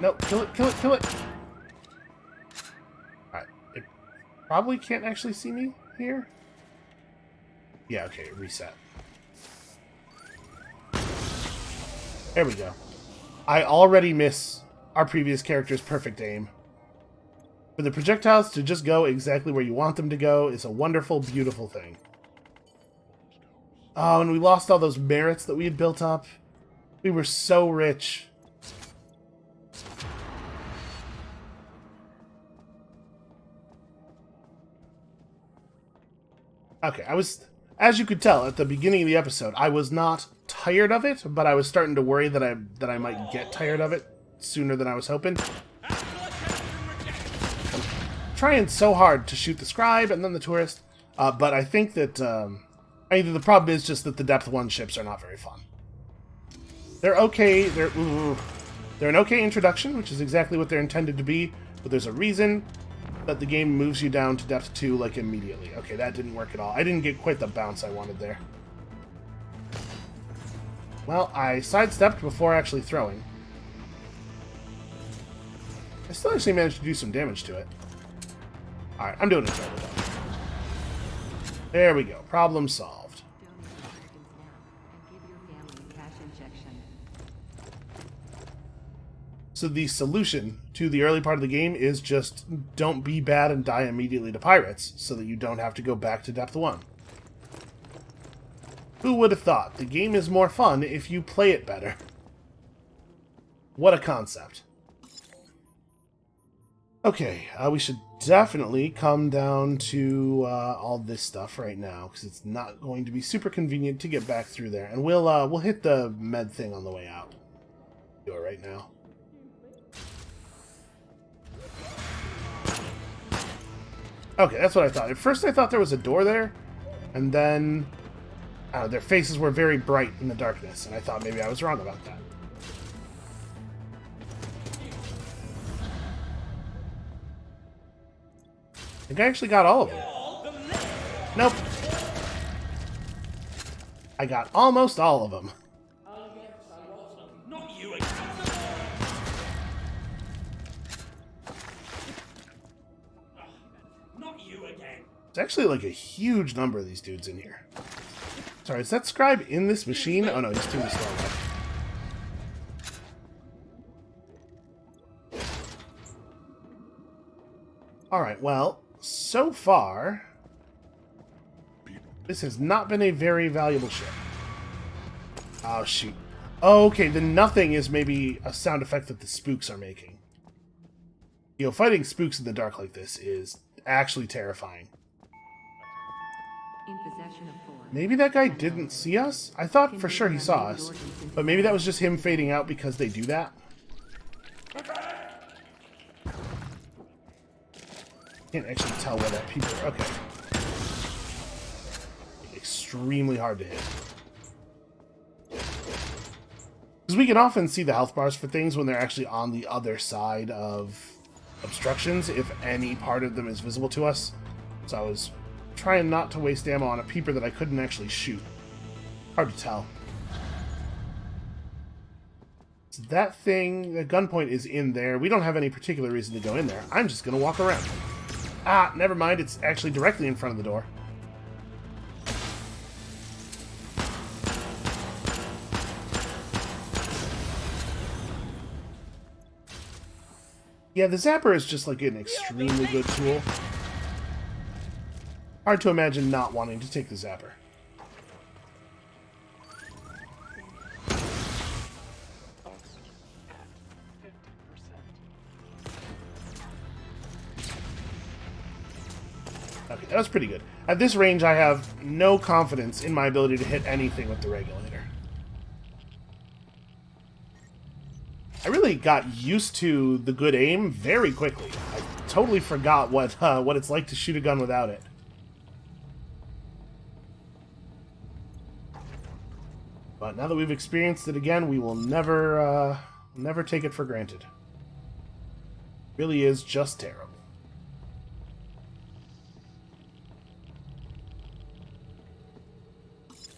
No, kill it! Alright, it probably can't actually see me here. Yeah, okay, reset. There we go. I already miss our previous character's perfect aim. For the projectiles to just go exactly where you want them to go is a wonderful, beautiful thing. Oh, and we lost all those merits that we had built up. We were so rich. Okay, as you could tell at the beginning of the episode, I was not tired of it, but I was starting to worry that I might get tired of it sooner than I was hoping. I'm trying so hard to shoot the scribe and then the tourist, but I think that either the problem is just that the depth 1 ships are not very fun. They're okay. They're an okay introduction, which is exactly what they're intended to be, but there's a reason that the game moves you down to depth 2, like, immediately. Okay, that didn't work at all. I didn't get quite the bounce I wanted there. Well, I sidestepped before actually throwing. I still actually managed to do some damage to it. Alright, I'm doing it though. There we go. Problem solved. So the solution to the early part of the game is just don't be bad and die immediately to pirates, so that you don't have to go back to depth 1. Who would have thought? The game is more fun if you play it better. What a concept. Okay, we should definitely come down to all this stuff right now, because it's not going to be super convenient to get back through there. And we'll hit the med thing on the way out. Do it right now. Okay, that's what I thought. At first I thought there was a door there, and then their faces were very bright in the darkness, and I thought maybe I was wrong about that. I think I actually got all of them. Nope. I got almost all of them. There's actually like a huge number of these dudes in here. Sorry, is that scribe in this machine? Oh no, he's too far away. Alright, well, so far, this has not been a very valuable ship. Oh, shoot. Oh, okay, the nothing is maybe a sound effect that the spooks are making. You know, fighting spooks in the dark like this is actually terrifying. In possession of force. Maybe that guy didn't see us? I thought for sure he saw us. But maybe that was just him fading out because they do that? Can't actually tell where that people are. Okay. Extremely hard to hit. Because we can often see the health bars for things when they're actually on the other side of obstructions, if any part of them is visible to us. So I was trying not to waste ammo on a peeper that I couldn't actually shoot. Hard to tell. So that thing, the gunpoint is in there. We don't have any particular reason to go in there. I'm just going to walk around. Ah, never mind. It's actually directly in front of the door. Yeah, the zapper is just like an extremely good tool. Hard to imagine not wanting to take the zapper. Okay, that was pretty good. At this range, I have no confidence in my ability to hit anything with the regulator. I really got used to the good aim very quickly. I totally forgot what it's like to shoot a gun without it. But now that we've experienced it again, we will never take it for granted. It really is just terrible.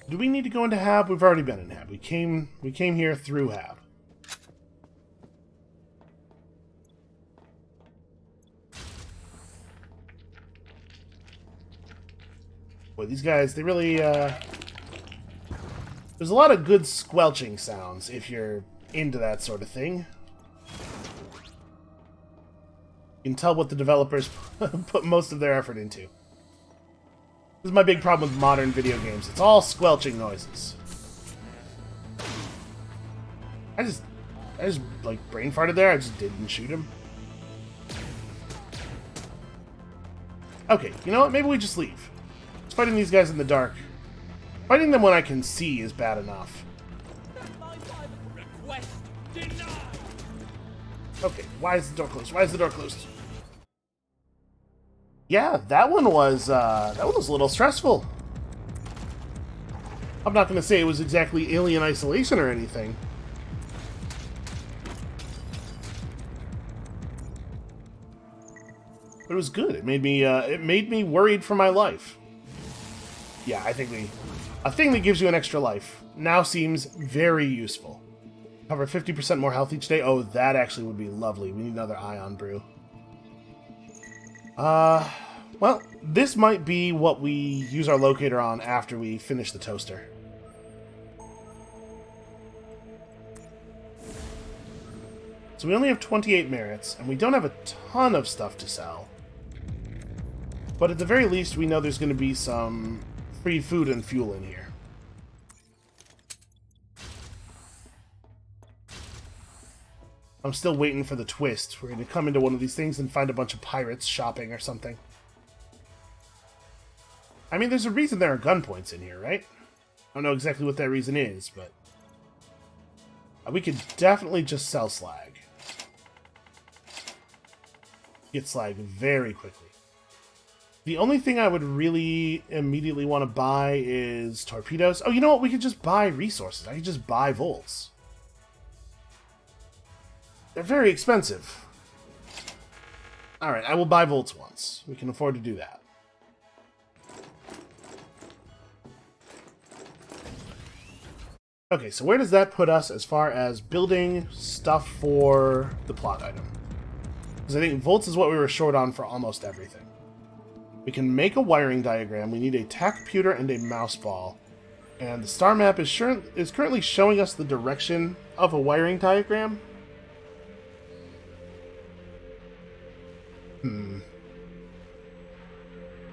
Do we need to go into Hab? We've already been in Hab. We came here through Hab. Boy, these guys, they really, there's a lot of good squelching sounds if you're into that sort of thing. You can tell what the developers put most of their effort into. This is my big problem with modern video games. It's all squelching noises. I just like brain farted there. I just didn't shoot him. Okay, you know what? Maybe we just leave. Just fighting these guys in the dark. Fighting them when I can see is bad enough. Okay, why is the door closed? Why is the door closed? Yeah, that one was a little stressful. I'm not going to say it was exactly Alien Isolation or anything. But it was good. It made me worried for my life. Yeah, I think a thing that gives you an extra life now seems very useful. Cover 50% more health each day. Oh, that actually would be lovely. We need another ion brew. Well, this might be what we use our locator on after we finish the toaster. So we only have 28 merits, and we don't have a ton of stuff to sell. But at the very least, we know there's going to be some free food and fuel in here. I'm still waiting for the twist. We're going to come into one of these things and find a bunch of pirates shopping or something. I mean, there's a reason there are gunpoints in here, right? I don't know exactly what that reason is, but we could definitely just sell slag. Get slag very quickly. The only thing I would really immediately want to buy is torpedoes. Oh, you know what? We could just buy resources. I could just buy volts. They're very expensive. Alright, I will buy volts once. We can afford to do that. Okay, so where does that put us as far as building stuff for the plot item? Because I think volts is what we were short on for almost everything. We can make a wiring diagram. We need a tack computer and a mouse ball. And the star map is currently showing us the direction of a wiring diagram.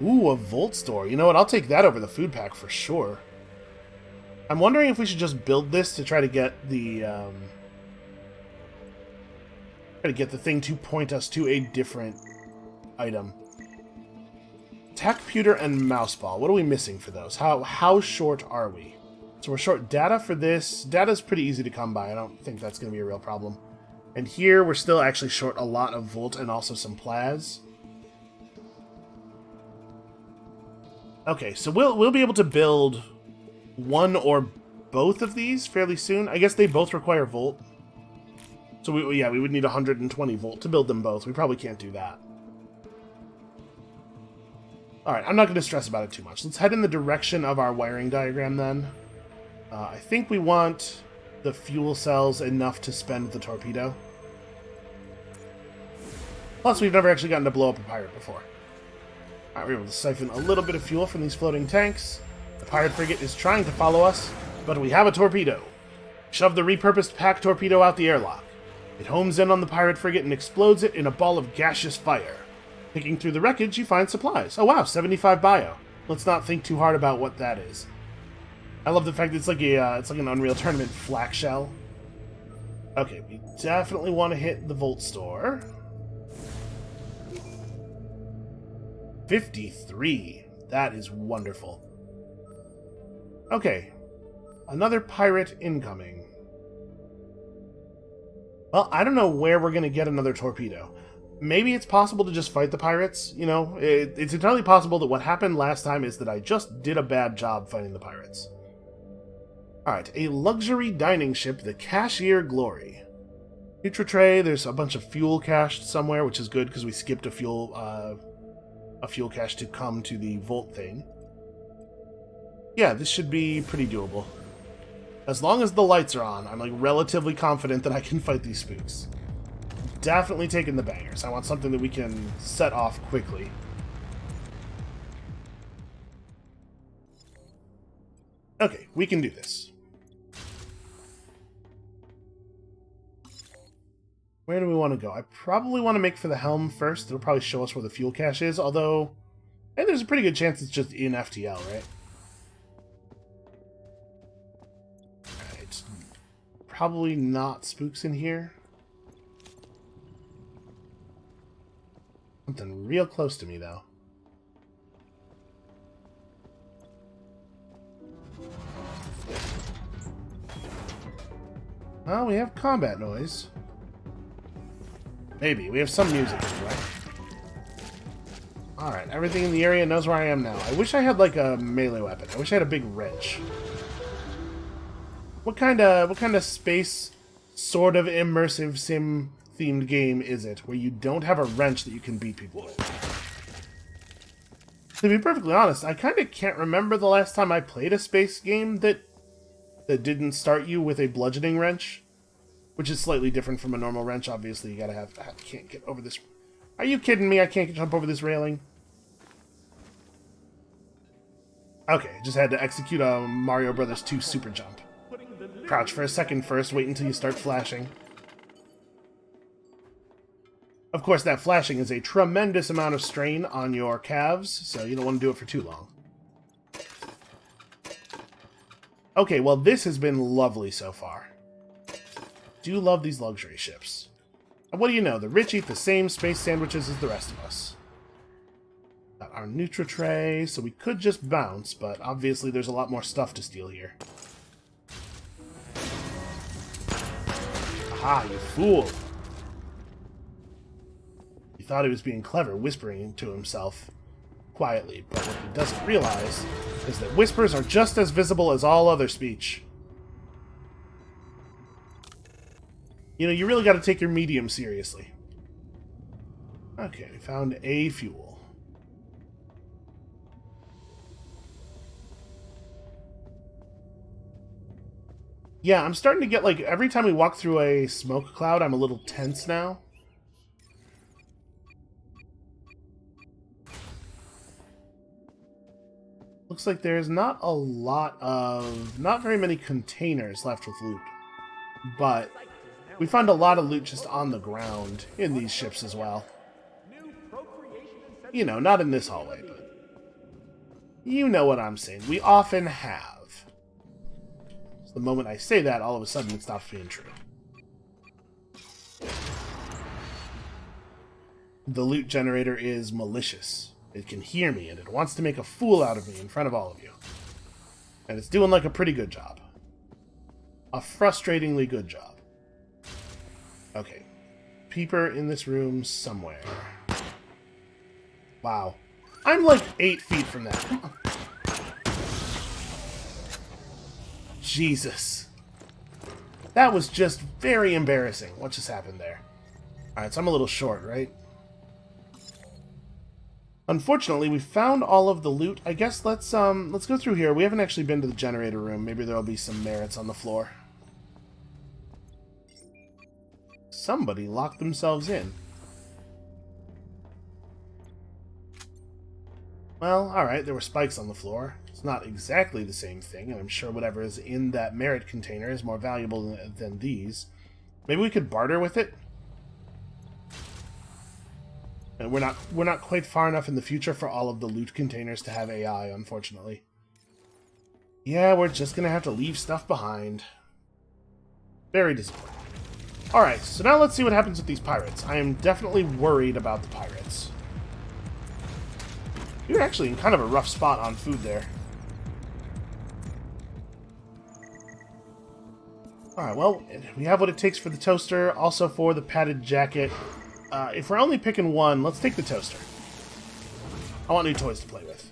Ooh, a Volt store. You know what? I'll take that over the food pack for sure. I'm wondering if we should just build this to try to get the thing to point us to a different item. Tack computer and mouse ball. What are we missing for those? How short are we? So we're short data for this. Data's pretty easy to come by. I don't think that's going to be a real problem. And here we're still actually short a lot of Volt and also some Plaz. Okay, so we'll be able to build one or both of these fairly soon. I guess they both require Volt. So we would need 120 Volt to build them both. We probably can't do that. Alright, I'm not going to stress about it too much. Let's head in the direction of our wiring diagram then. I think we want the fuel cells enough to spend the torpedo. Plus, we've never actually gotten to blow up a pirate before. Alright, we're able to siphon a little bit of fuel from these floating tanks. The pirate frigate is trying to follow us, but we have a torpedo. Shove the repurposed pack torpedo out the airlock. It homes in on the pirate frigate and explodes it in a ball of gaseous fire. Picking through the wreckage, you find supplies. Oh wow, 75 bio. Let's not think too hard about what that is. I love the fact that it's like an Unreal Tournament flak shell. Okay, we definitely want to hit the Volt store. 53. That is wonderful. Okay. Another pirate incoming. Well, I don't know where we're going to get another torpedo. Maybe it's possible to just fight the pirates. You know, it's entirely possible that what happened last time is that I just did a bad job fighting the pirates. Alright, a luxury dining ship, the Cashier Glory. Neutral tray, there's a bunch of fuel cached somewhere, which is good because we skipped a fuel cache to come to the Volt thing. Yeah, this should be pretty doable. As long as the lights are on, I'm like relatively confident that I can fight these spooks. Definitely taking the bangers. I want something that we can set off quickly. Okay, we can do this. Where do we want to go? I probably want to make for the helm first. It'll probably show us where the fuel cache is, although there's a pretty good chance it's just in FTL, right? Alright. Probably not spooks in here. Something real close to me, though. Well, we have combat noise. Maybe. We have some music anyway. Alright, everything in the area knows where I am now. I wish I had, like, a melee weapon. I wish I had a big wrench. What kind of space sort of immersive sim themed game is it where you don't have a wrench that you can beat people with? To be perfectly honest, I kind of can't remember the last time I played a space game that didn't start you with a bludgeoning wrench, which is slightly different from a normal wrench. Obviously, you gotta have... I can't get over this... Are you kidding me? I can't jump over this railing? Okay, just had to execute a Mario Bros. 2 super jump. Crouch for a second first, wait until you start flashing. Of course, that flashing is a tremendous amount of strain on your calves, so you don't want to do it for too long. Okay, well, this has been lovely so far. Do love these luxury ships. And what do you know? The rich eat the same space sandwiches as the rest of us. Got our neutral tray, so we could just bounce, but obviously there's a lot more stuff to steal here. Aha, you fool! He thought he was being clever, whispering to himself quietly, but what he doesn't realize is that whispers are just as visible as all other speech. You know, you really got to take your medium seriously. Okay, we found a fuel. Yeah, I'm starting to get, like, every time we walk through a smoke cloud, I'm a little tense now. looks like there's not very many containers left with loot. But we found a lot of loot just on the ground in these ships as well. You know, not in this hallway, but you know what I'm saying. We often have. So the moment I say that, all of a sudden it stops being true. The loot generator is malicious. It can hear me, and it wants to make a fool out of me in front of all of you. And it's doing like a pretty good job. A frustratingly good job. Okay. Peeper in this room somewhere. Wow. I'm like 8 feet from that. Jesus. That was just very embarrassing. What just happened there? Alright, so I'm a little short, right? Unfortunately, we found all of the loot. I guess let's go through here. We haven't actually been to the generator room. Maybe there'll be some merits on the floor. Somebody locked themselves in. Well, alright, there were spikes on the floor. It's not exactly the same thing, and I'm sure whatever is in that merit container is more valuable than these. Maybe we could barter with it? And we're not quite far enough in the future for all of the loot containers to have AI, unfortunately. Yeah, we're just gonna have to leave stuff behind. Very disappointing. Alright, so now let's see what happens with these pirates. I am definitely worried about the pirates. You're actually in kind of a rough spot on food there. Alright, well, we have what it takes for the toaster, also for the padded jacket. If we're only picking one, let's take the toaster. I want new toys to play with.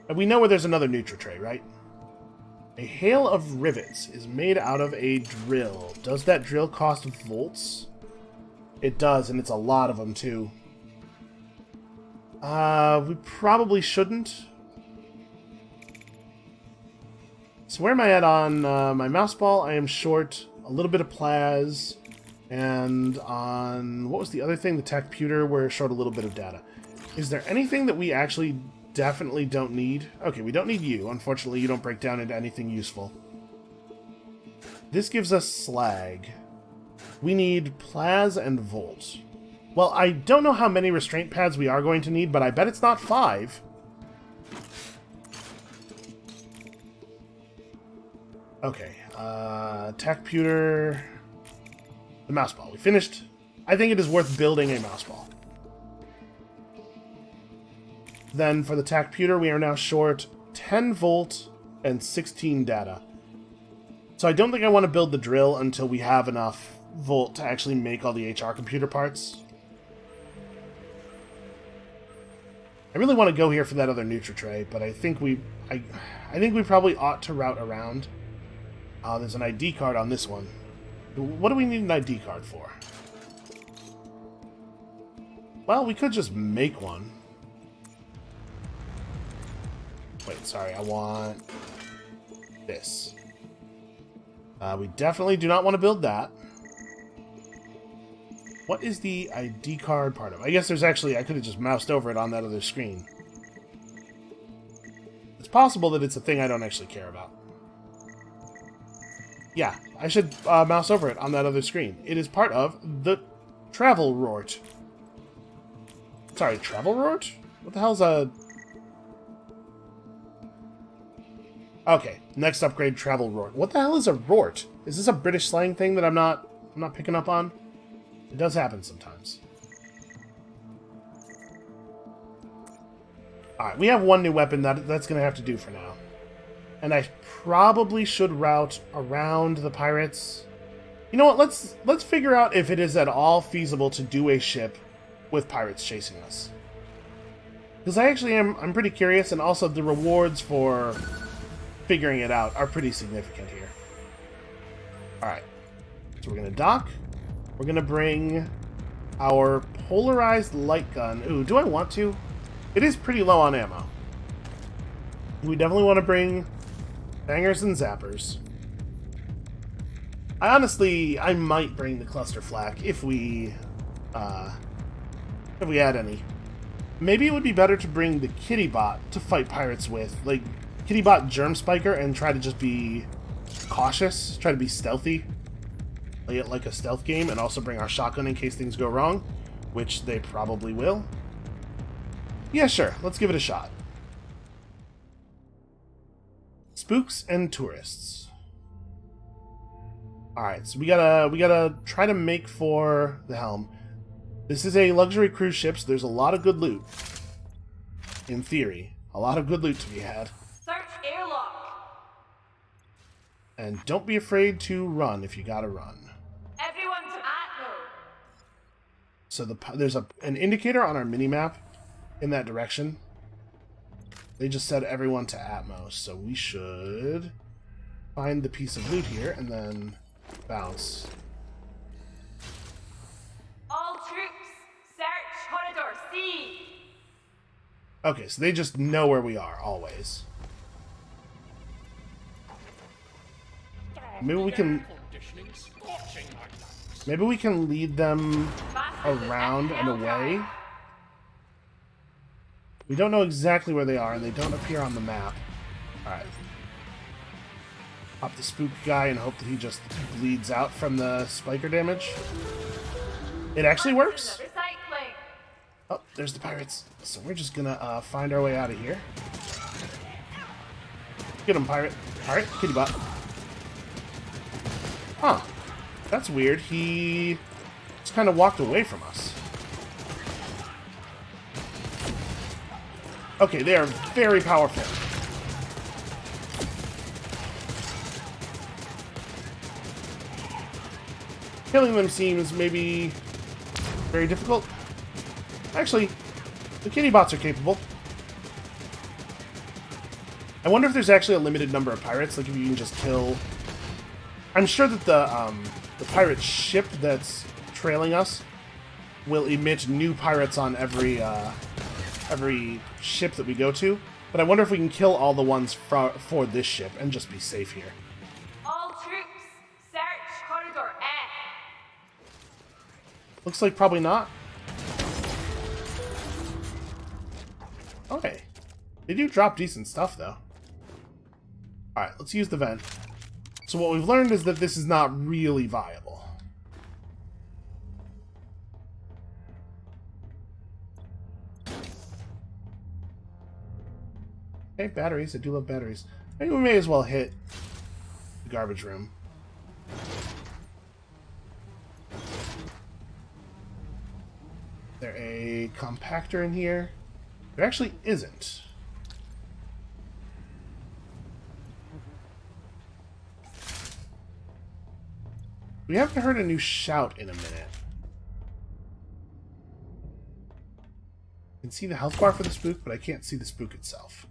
And we know where there's another Nutri-Tray, right? A hail of rivets is made out of a drill. Does that drill cost volts? It does, and it's a lot of them, too. We probably shouldn't. So where am I at on my mouse ball? I am short a little bit of plas. And on, what was the other thing? The tech pewter, we're short a little bit of data. Is there anything that we actually definitely don't need? Okay, we don't need you. Unfortunately, you don't break down into anything useful. This gives us slag. We need plas and volt. Well, I don't know how many restraint pads we are going to need, but I bet it's not 5. Okay, tech pewter... The mouse ball. We finished. I think it is worth building a mouse ball. Then for the tac pewter, we are now short 10 volt and 16 data. So I don't think I want to build the drill until we have enough volt to actually make all the HR computer parts. I really want to go here for that other Nutri-Tray, but I think we probably ought to route around. There's an ID card on this one. What do we need an ID card for? Well, we could just make one. Wait, sorry, I want this. We definitely do not want to build that. What is the ID card part of it? I guess there's actually... I could have just moused over it on that other screen. It's possible that it's a thing I don't actually care about. Yeah, I should mouse over it on that other screen. It is part of the travel rort. Sorry, travel rort? What the hell's a... Okay, next upgrade, travel rort. What the hell is a rort? Is this a British slang thing that I'm not picking up on? It does happen sometimes. Alright, we have one new weapon that's going to have to do for now. And I probably should route around the pirates. You know what? Let's figure out if it is at all feasible to do a ship with pirates chasing us. Because I actually I'm pretty curious, and also the rewards for figuring it out are pretty significant here. Alright. So we're going to dock. We're going to bring our polarized light gun. Ooh, do I want to? It is pretty low on ammo. We definitely want to bring bangers and zappers. I might bring the cluster flak if we had any. Maybe it would be better to bring the kitty bot to fight pirates with. Like, Kittybot Germ Spiker and try to just be cautious, try to be stealthy, play it like a stealth game, and also bring our shotgun in case things go wrong, which they probably will. Yeah, sure, let's give it a shot. Spooks and tourists. Alright, so we gotta try to make for the helm. This is a luxury cruise ship, so there's a lot of good loot. In theory. A lot of good loot to be had. Search airlock. And don't be afraid to run if you gotta run. Everyone to Atmo. So there's an indicator on our minimap in that direction. They just said everyone to Atmos, so we should find the piece of loot here and then bounce. All troops, search corridor C. Okay, so they just know where we are, always. Maybe we can lead them around and away. We don't know exactly where they are, and they don't appear on the map. Alright. Pop the spook guy and hope that he just bleeds out from the spiker damage. It actually works! Recycling. Oh, there's the pirates. So we're just gonna find our way out of here. Get him, pirate. Pirate, Kittybot. Huh. That's weird. He just kind of walked away from us. Okay, they are very powerful. Killing them seems maybe very difficult. Actually, the Kittybots are capable. I wonder if there's actually a limited number of pirates, like if you can just kill... I'm sure that the pirate ship that's trailing us will emit new pirates on every ship that we go to, but I wonder if we can kill all the ones for this ship and just be safe here. All troops, search corridor F. Looks like probably not. Okay. They do drop decent stuff, though. Alright, let's use the vent. So what we've learned is that this is not really viable. Okay, batteries. I do love batteries. Maybe we may as well hit the garbage room. Is there a compactor in here? There actually isn't. We haven't heard a new shout in a minute. I can see the health bar for the spook, but I can't see the spook itself.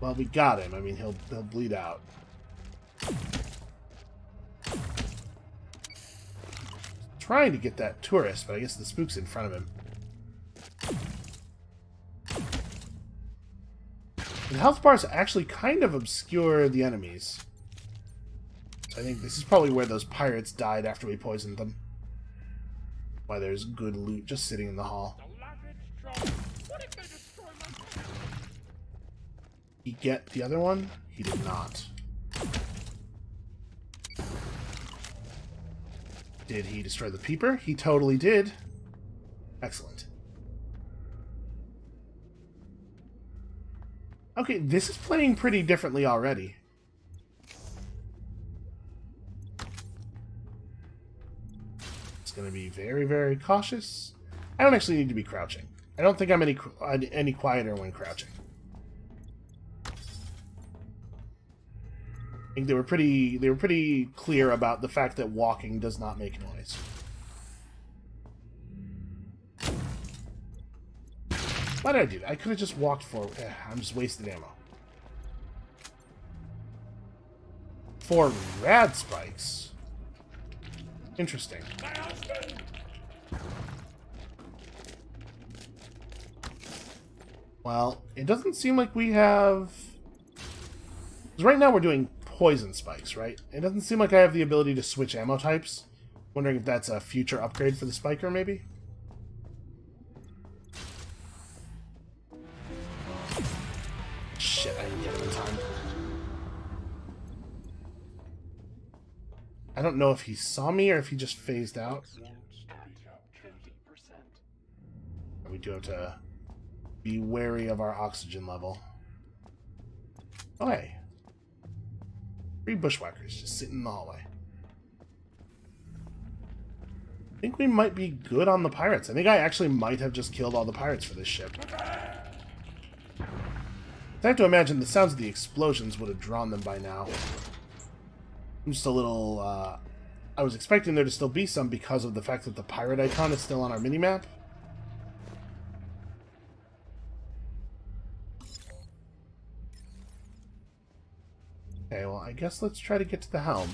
Well, we got him. I mean, he'll bleed out. Trying to get that tourist, but I guess the spook's in front of him. The health bars actually kind of obscure the enemies. So I think this is probably where those pirates died after we poisoned them. Why there's good loot just sitting in the hall. He get the other one? He did not. Did he destroy the peeper? He totally did. Excellent. Okay, this is playing pretty differently already. It's going to be very, very cautious. I don't actually need to be crouching. I don't think I'm any quieter when crouching. I think they were pretty clear about the fact that walking does not make noise. Why did I do that? I could have just walked forward. I'm just wasting ammo. 4 rad spikes. Interesting. Well, it doesn't seem like we have... 'Cause right now we're doing poison spikes, right? It doesn't seem like I have the ability to switch ammo types. Wondering if that's a future upgrade for the spiker, maybe? don't know if he saw me or if he just phased out. We do have to be wary of our oxygen level. Oh, hey. 3 bushwhackers just sitting in the hallway. I think we might be good on the pirates. I think I actually might have just killed all the pirates for this ship. I have to imagine the sounds of the explosions would have drawn them by now. I'm just a little, I was expecting there to still be some because of the fact that the pirate icon is still on our minimap. Okay, well, I guess let's try to get to the helm.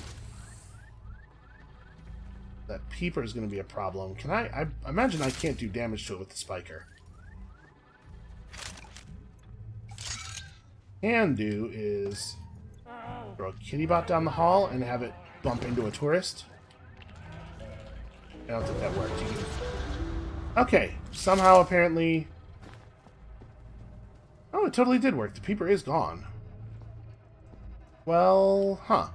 That peeper is going to be a problem. Can I imagine I can't do damage to it with the spiker. Can do is throw a kitty bot down the hall and have it bump into a tourist. I don't think that worked. Okay, somehow apparently... Oh, it totally did work. The peeper is gone. Well, huh.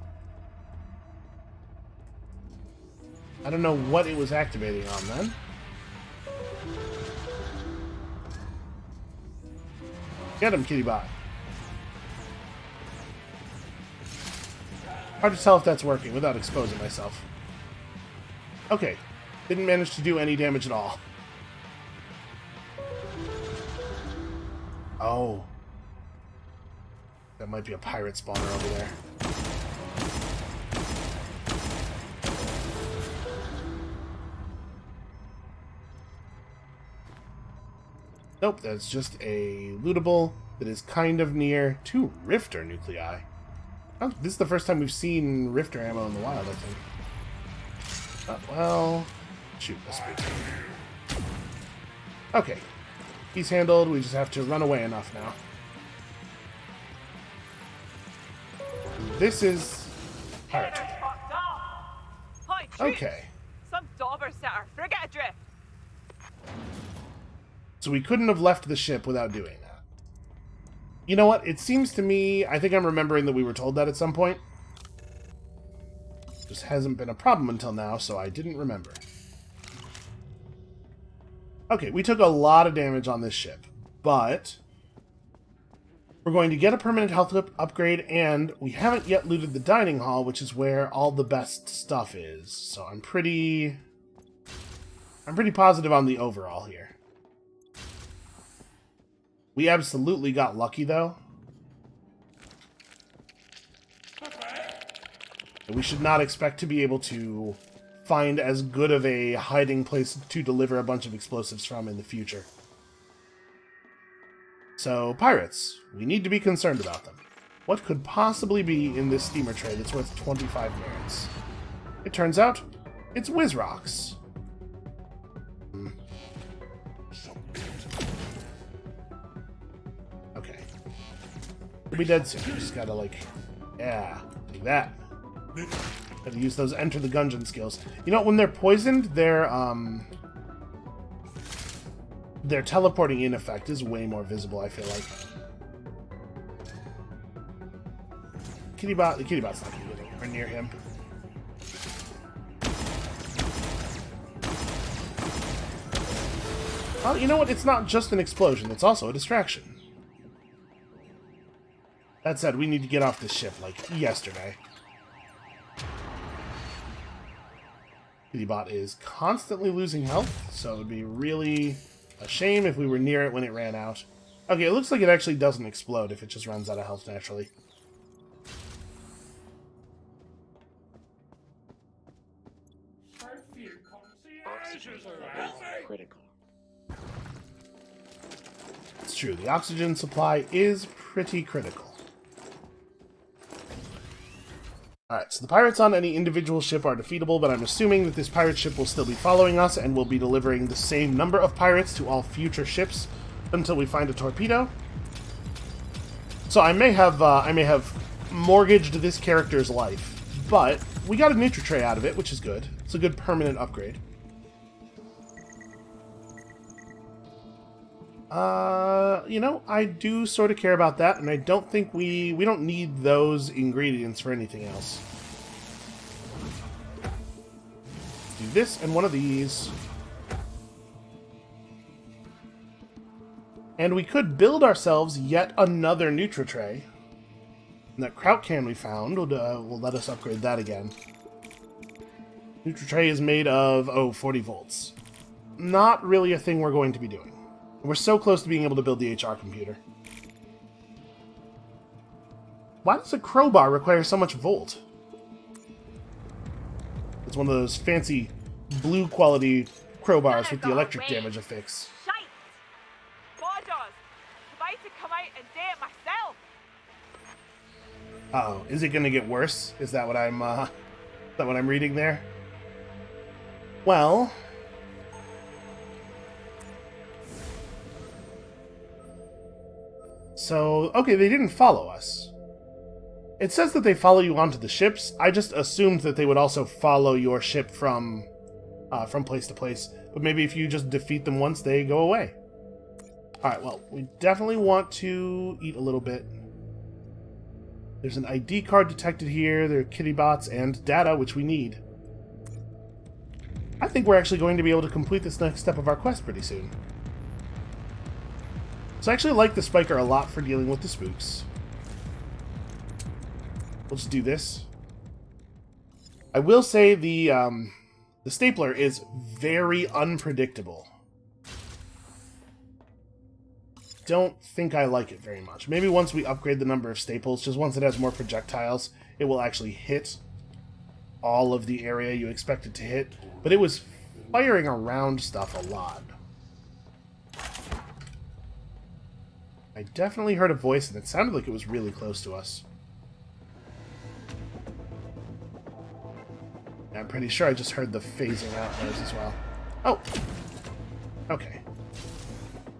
I don't know what it was activating on then. Get him, kitty bot. Hard to tell if that's working without exposing myself. Okay. Didn't manage to do any damage at all. Oh. That might be a pirate spawner over there. Nope, that's just a lootable that is kind of near 2 Rifter nuclei. Oh, this is the first time we've seen Rifter ammo in the wild, I think. Oh, well... Shoot, that's good. Okay. He's handled, we just have to run away enough now. This is... Pirate. Okay. Some daubers set our frigate adrift. So we couldn't have left the ship without doing that. You know what? It seems to me... I think I'm remembering that we were told that at some point. Just hasn't been a problem until now, so I didn't remember. Okay, we took a lot of damage on this ship, but... We're going to get a permanent health upgrade, and we haven't yet looted the dining hall, which is where all the best stuff is. So I'm pretty positive on the overall here. We absolutely got lucky, though. And we should not expect to be able to find as good of a hiding place to deliver a bunch of explosives from in the future. So, pirates. We need to be concerned about them. What could possibly be in this steamer tray that's worth 25 merits? It turns out, it's Wizrocks. Okay. We'll be dead soon. Just gotta, like... Yeah, like that. Gotta use those Enter the Gungeon skills. You know, when they're poisoned, their teleporting in effect is way more visible, I feel like. The kitty bot's not gonna get anywhere near him. Well, you know what? It's not just an explosion, it's also a distraction. That said, we need to get off this ship, like, yesterday. Kittybot is constantly losing health, so it would be really a shame if we were near it when it ran out. Okay, it looks like it actually doesn't explode if it just runs out of health naturally. Critical. It's true, the oxygen supply is pretty critical. Alright, so the pirates on any individual ship are defeatable, but I'm assuming that this pirate ship will still be following us and will be delivering the same number of pirates to all future ships until we find a torpedo. So I may have mortgaged this character's life, but we got a neutral tray out of it, which is good. It's a good permanent upgrade. You know, I do sort of care about that, and I don't think we don't need those ingredients for anything else. do this and one of these. And we could build ourselves yet another Nutri-Tray. And that kraut can we found will let us upgrade that again. Nutri-Tray is made of, 40 volts. Not really a thing we're going to be doing. We're so close to being able to build the HR computer. Why does a crowbar require so much volt? It's one of those fancy blue quality crowbars with the electric damage affix. Shite! Borders! About to come out and do it myself! Uh-oh, is it gonna get worse? Is that what I'm reading there? Well, so, okay, they didn't follow us. It says that they follow you onto the ships. I just assumed that they would also follow your ship from place to place. But maybe if you just defeat them once, they go away. Alright, well, we definitely want to eat a little bit. There's an ID card detected here. There are kitty bots and data, which we need. I think we're actually going to be able to complete this next step of our quest pretty soon. So I actually like the spiker a lot for dealing with the spooks. We'll just do this. I will say the stapler is very unpredictable. Don't think I like it very much. Maybe once we upgrade the number of staples, just once it has more projectiles, it will actually hit all of the area you expect it to hit. But it was firing around stuff a lot. I definitely heard a voice, and it sounded like it was really close to us. I'm pretty sure I just heard the phasing out noise as well. Oh! Okay.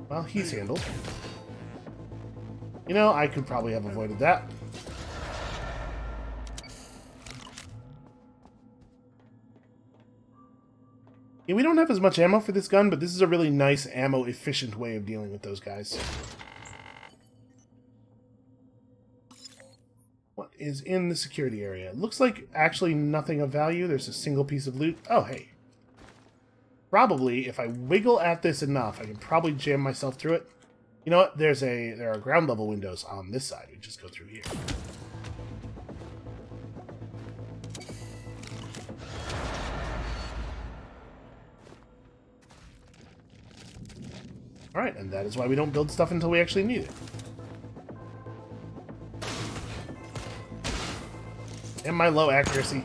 Well, he's handled. You know, I could probably have avoided that. Yeah, we don't have as much ammo for this gun, but this is a really nice ammo-efficient way of dealing with those guys. What is in the security area? It looks like actually nothing of value. There's a single piece of loot. Oh, hey. Probably, if I wiggle at this enough, I can probably jam myself through it. You know what? There are ground level windows on this side. We just go through here. Alright, and that is why we don't build stuff until we actually need it. And my low accuracy.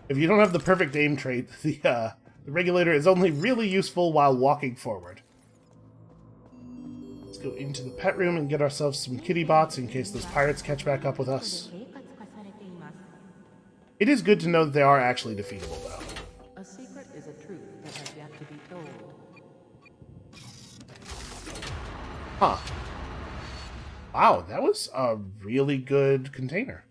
If you don't have the perfect aim trait, the regulator is only really useful while walking forward. Let's go into the pet room and get ourselves some kitty bots in case those pirates catch back up with us. It is good to know that they are actually defeatable, though. A secret is a truth that has yet to be told. Huh. Wow, that was a really good container.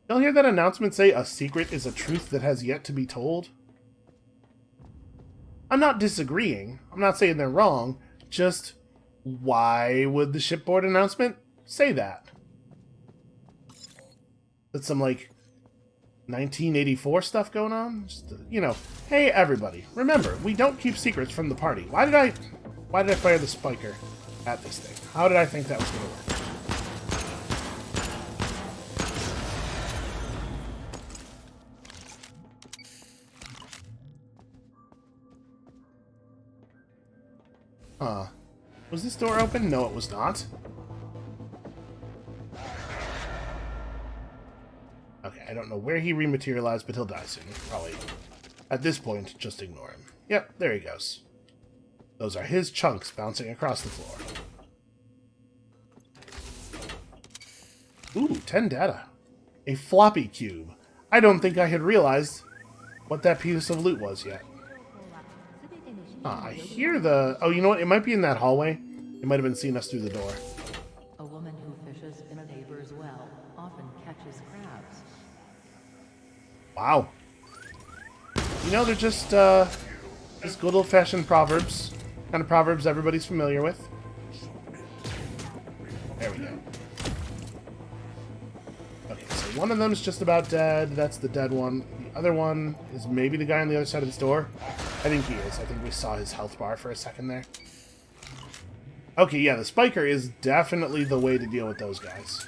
You'll hear that announcement say, "A secret is a truth that has yet to be told." I'm not disagreeing. I'm not saying they're wrong. Just, why would the shipboard announcement say that? That's some, like, 1984 stuff going on? Just, you know, hey, everybody, remember, we don't keep secrets from the party. Why did I fire the spiker at this thing? How did I think that was going to work? Huh. Was this door open? No, it was not. Okay, I don't know where he rematerialized, but he'll die soon. Probably, at this point, just ignore him. Yep, there he goes. Those are his chunks bouncing across the floor. Ooh, 10 data. A floppy cube. I don't think I had realized what that piece of loot was yet. I hear the... Oh, you know what? It might be in that hallway. It might have been seeing us through the door. A woman who fishes in a neighbor's well often catches crabs. Wow. You know, they're just good old-fashioned proverbs. Kind of proverbs everybody's familiar with. There we go. Okay, so one of them's just about dead. That's the dead one. The other one is maybe the guy on the other side of this door. I think he is. I think we saw his health bar for a second there. Okay, yeah, the spiker is definitely the way to deal with those guys.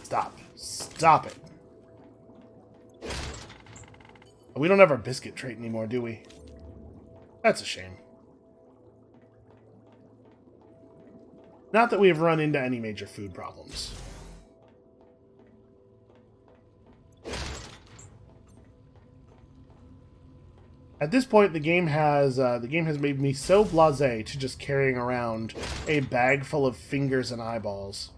Stop. Stop it. We don't have our biscuit trait anymore, do we? That's a shame. Not that we have run into any major food problems. At this point, the game has made me so blasé to just carrying around a bag full of fingers and eyeballs.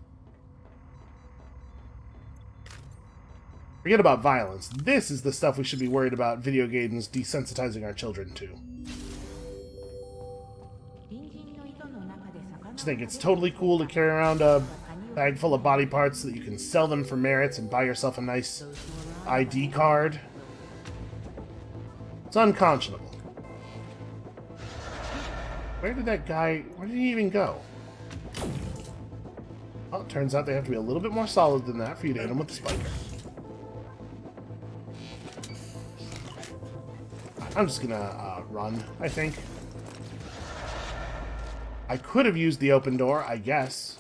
Forget about violence. This is the stuff we should be worried about video games desensitizing our children to. I just think it's totally cool to carry around a bag full of body parts so that you can sell them for merits and buy yourself a nice ID card. It's unconscionable. Where did he even go? Well, it turns out they have to be a little bit more solid than that for you to hit them with the spiker. I'm just gonna run, I think. I could have used the open door, I guess.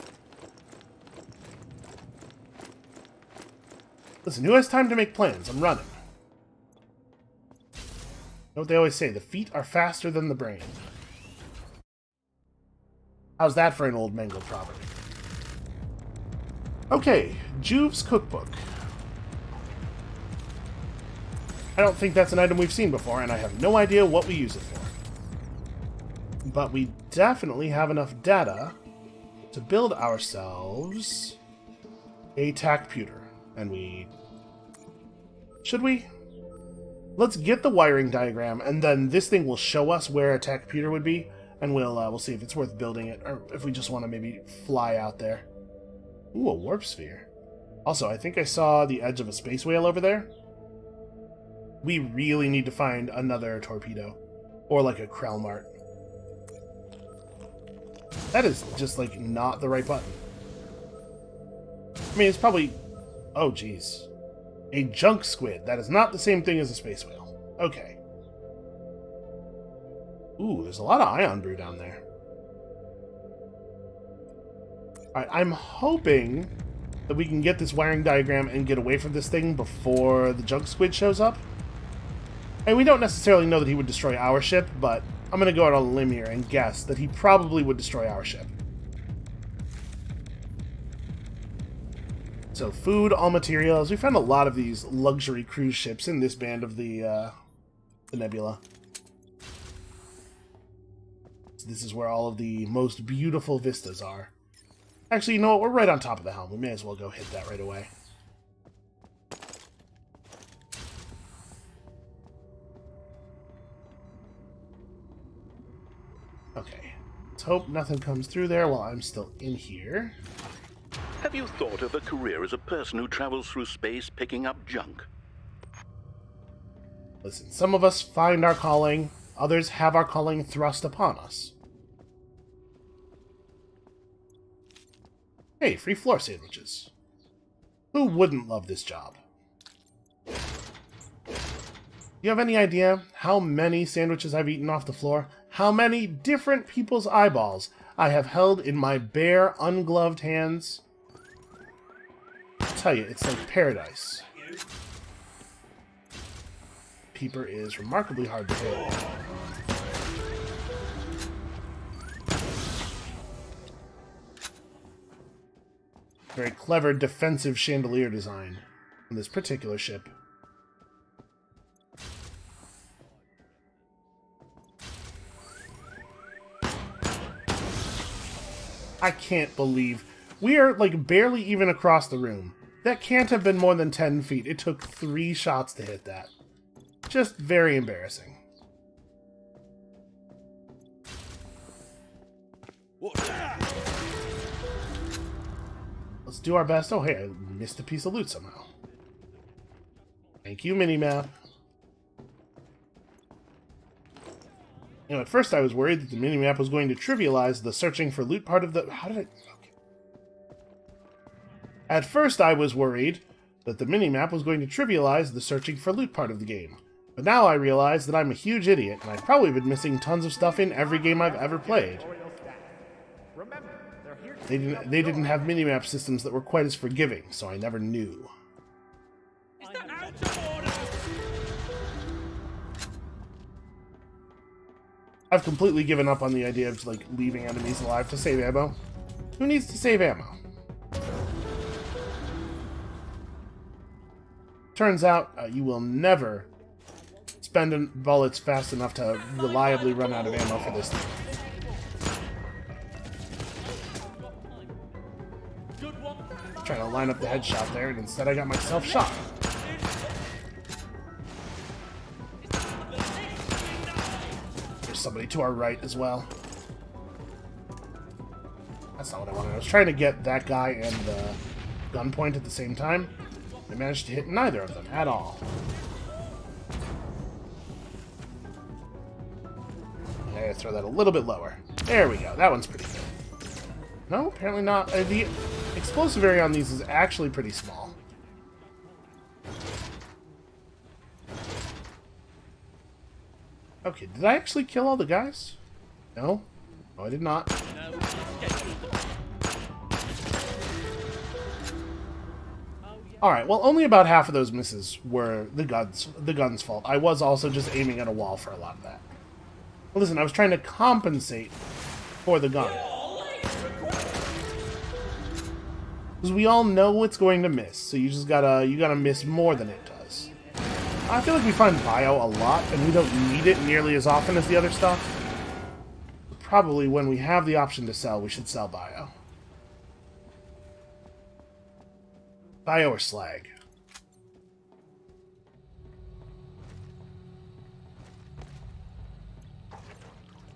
Listen, who has time to make plans? I'm running. You know what they always say, the feet are faster than the brain. How's that for an old mangled proverb? Okay, Juve's cookbook. I don't think that's an item we've seen before, and I have no idea what we use it for. But we definitely have enough data to build ourselves a tacputer. And we... Should we? Let's get the wiring diagram, and then this thing will show us where a tacputer would be, and we'll see if it's worth building it, or if we just want to maybe fly out there. Ooh, a warp sphere. Also, I think I saw the edge of a space whale over there. We really need to find another torpedo. Or like a Krellmart. That is just, like, not the right button. I mean, it's probably... Oh, jeez. A junk squid. That is not the same thing as a space whale. Okay. Ooh, there's a lot of ion brew down there. Alright, I'm hoping that we can get this wiring diagram and get away from this thing before the junk squid shows up. And we don't necessarily know that he would destroy our ship, but I'm going to go out on a limb here and guess that he probably would destroy our ship. So food, all materials. We found a lot of these luxury cruise ships in this band of the Nebula. So this is where all of the most beautiful vistas are. Actually, you know what? We're right on top of the helm. We may as well go hit that right away. Okay. Let's hope nothing comes through there while I'm still in here. Have you thought of a career as a person who travels through space picking up junk? Listen, some of us find our calling, others have our calling thrust upon us. Hey, free floor sandwiches. Who wouldn't love this job? You have any idea how many sandwiches I've eaten off the floor? How many different people's eyeballs I have held in my bare, ungloved hands? I tell you, it's like paradise. Peeper is remarkably hard to hit. Very clever defensive chandelier design on this particular ship. I can't believe we are like barely even across the room. That can't have been more than 10 feet. It took 3 shots to hit that. Just very embarrassing. Let's do our best. Oh, hey, I missed a piece of loot somehow. Thank you, minimap. You know, at first I was worried that the minimap was going to trivialize the searching for loot part of the... How did I... Okay. At first I was worried that the minimap was going to trivialize the searching for loot part of the game. But now I realize that I'm a huge idiot, and I've probably been missing tons of stuff in every game I've ever played. They didn't have minimap systems that were quite as forgiving, so I never knew. I've completely given up on the idea of like leaving enemies alive to save ammo. Who needs to save ammo? Turns out you will never spend bullets fast enough to reliably run out of ammo for this thing. Trying to line up the headshot there, and instead I got myself shot. There's somebody to our right as well. That's not what I wanted. I was trying to get that guy and the gunpoint at the same time. I managed to hit neither of them at all. I gotta throw that a little bit lower. There we go. That one's pretty good. No, apparently not. The explosive area on these is actually pretty small. Okay, did I actually kill all the guys? No? No, I did not. Alright, well, only about half of those misses were the gun's fault. I was also just aiming at a wall for a lot of that. Well, listen, I was trying to compensate for the gun. Because we all know it's going to miss, so you gotta miss more than it does. I feel like we find bio a lot, and we don't need it nearly as often as the other stuff. Probably when we have the option to sell, we should sell bio. Bio or slag?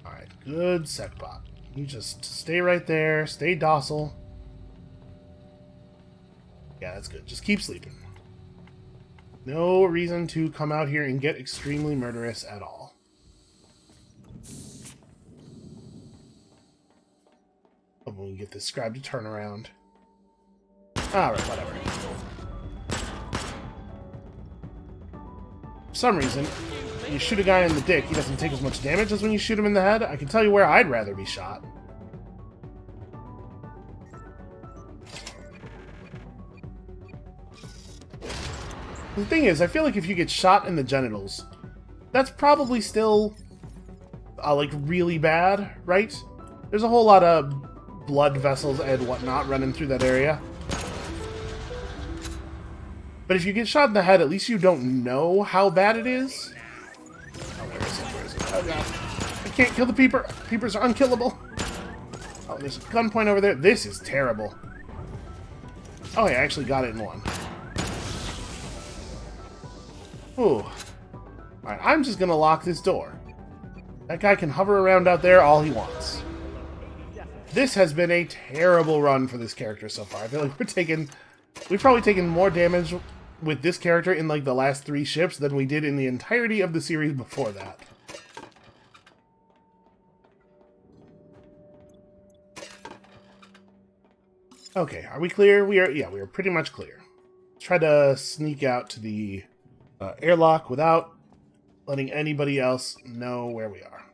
Alright, good SecBot. You just stay right there, stay docile. Yeah, that's good. Just keep sleeping. No reason to come out here and get extremely murderous at all. Oh, we can get this scribe to turn around. Alright, whatever. For some reason, when you shoot a guy in the dick, he doesn't take as much damage as when you shoot him in the head. I can tell you where I'd rather be shot. The thing is, I feel like if you get shot in the genitals, that's probably still, like, really bad, right? There's a whole lot of blood vessels and whatnot running through that area. But if you get shot in the head, at least you don't know how bad it is. Oh, where is it? Where is it? Oh, God. I can't kill the peeper. Peepers are unkillable. Oh, there's a gunpoint over there. This is terrible. Oh, yeah, I actually got it in one. Ooh. Alright, I'm just gonna lock this door. That guy can hover around out there all he wants. This has been a terrible run for this character so far. I feel like we've probably taken more damage with this character in like the last 3 ships than we did in the entirety of the series before that. Okay, are we clear? We are pretty much clear. Let's try to sneak out to the airlock without letting anybody else know where we are.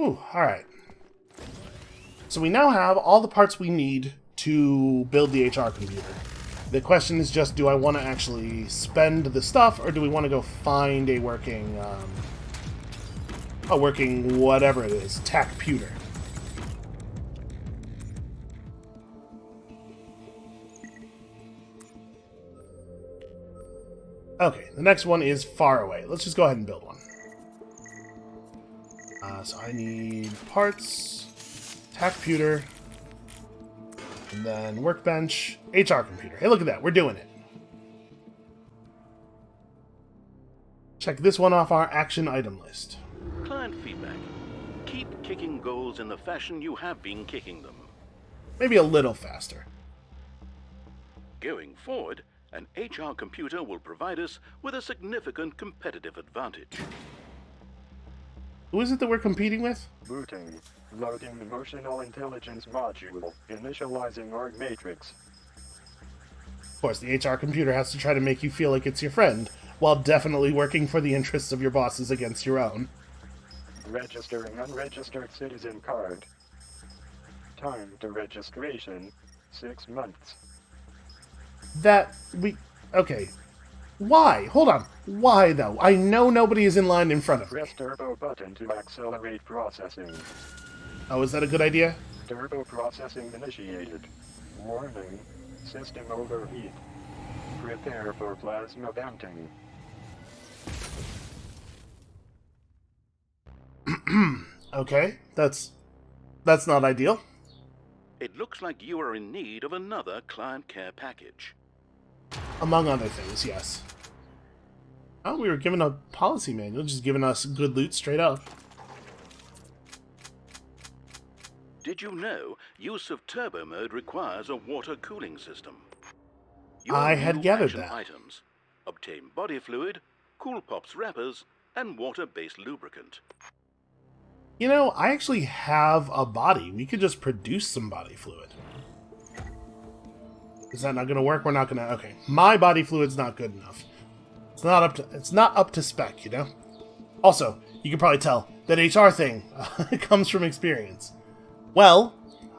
Ooh, alright. So we now have all the parts we need to build the HR computer. The question is just, do I want to actually spend the stuff, or do we want to go find a working whatever it is, tech-puter? Okay, the next one is far away. Let's just go ahead and build one. So I need parts, tech-puter, and then workbench, HR computer. Hey, look at that. We're doing it. Check this one off our action item list. Client feedback. Keep kicking goals in the fashion you have been kicking them. Maybe a little faster. Going forward, an HR computer will provide us with a significant competitive advantage. Who is it that we're competing with? Booting. Loading emotional intelligence module. Initializing org matrix. Of course, the HR computer has to try to make you feel like it's your friend, while definitely working for the interests of your bosses against your own. Registering unregistered citizen card. Time to registration, 6 months. Okay. Why? Hold on. Why, though? I know nobody is in line in front of me. Press turbo button to accelerate processing. Oh, is that a good idea? Turbo processing initiated. Warning, system overheat. Prepare for plasma venting. Okay, that's not ideal. It looks like you are in need of another client care package. Among other things, yes. Oh, we were given a policy manual, just giving us good loot straight up. Did you know use of turbo mode requires a water cooling system? I had new gathered action that. Items. Obtain body fluid, Cool Pops wrappers, and water-based lubricant. You know, I actually have a body. We could just produce some body fluid. Is that not going to work? We're not going to... Okay. My body fluid's not good enough. It's not up to spec, you know? Also, you can probably tell that HR thing comes from experience. Well,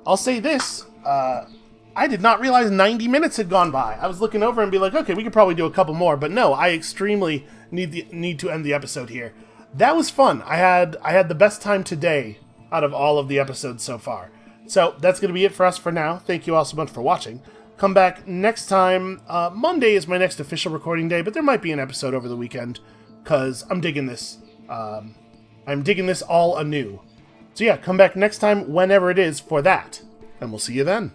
I'll say this. I did not realize 90 minutes had gone by. I was looking over and be like, okay, we could probably do a couple more. But no, I extremely need to end the episode here. That was fun. I had the best time today out of all of the episodes so far. So that's going to be it for us for now. Thank you all so much for watching. Come back next time. Monday is my next official recording day, but there might be an episode over the weekend because I'm digging this. I'm digging this all anew. So yeah, come back next time whenever it is for that, and we'll see you then.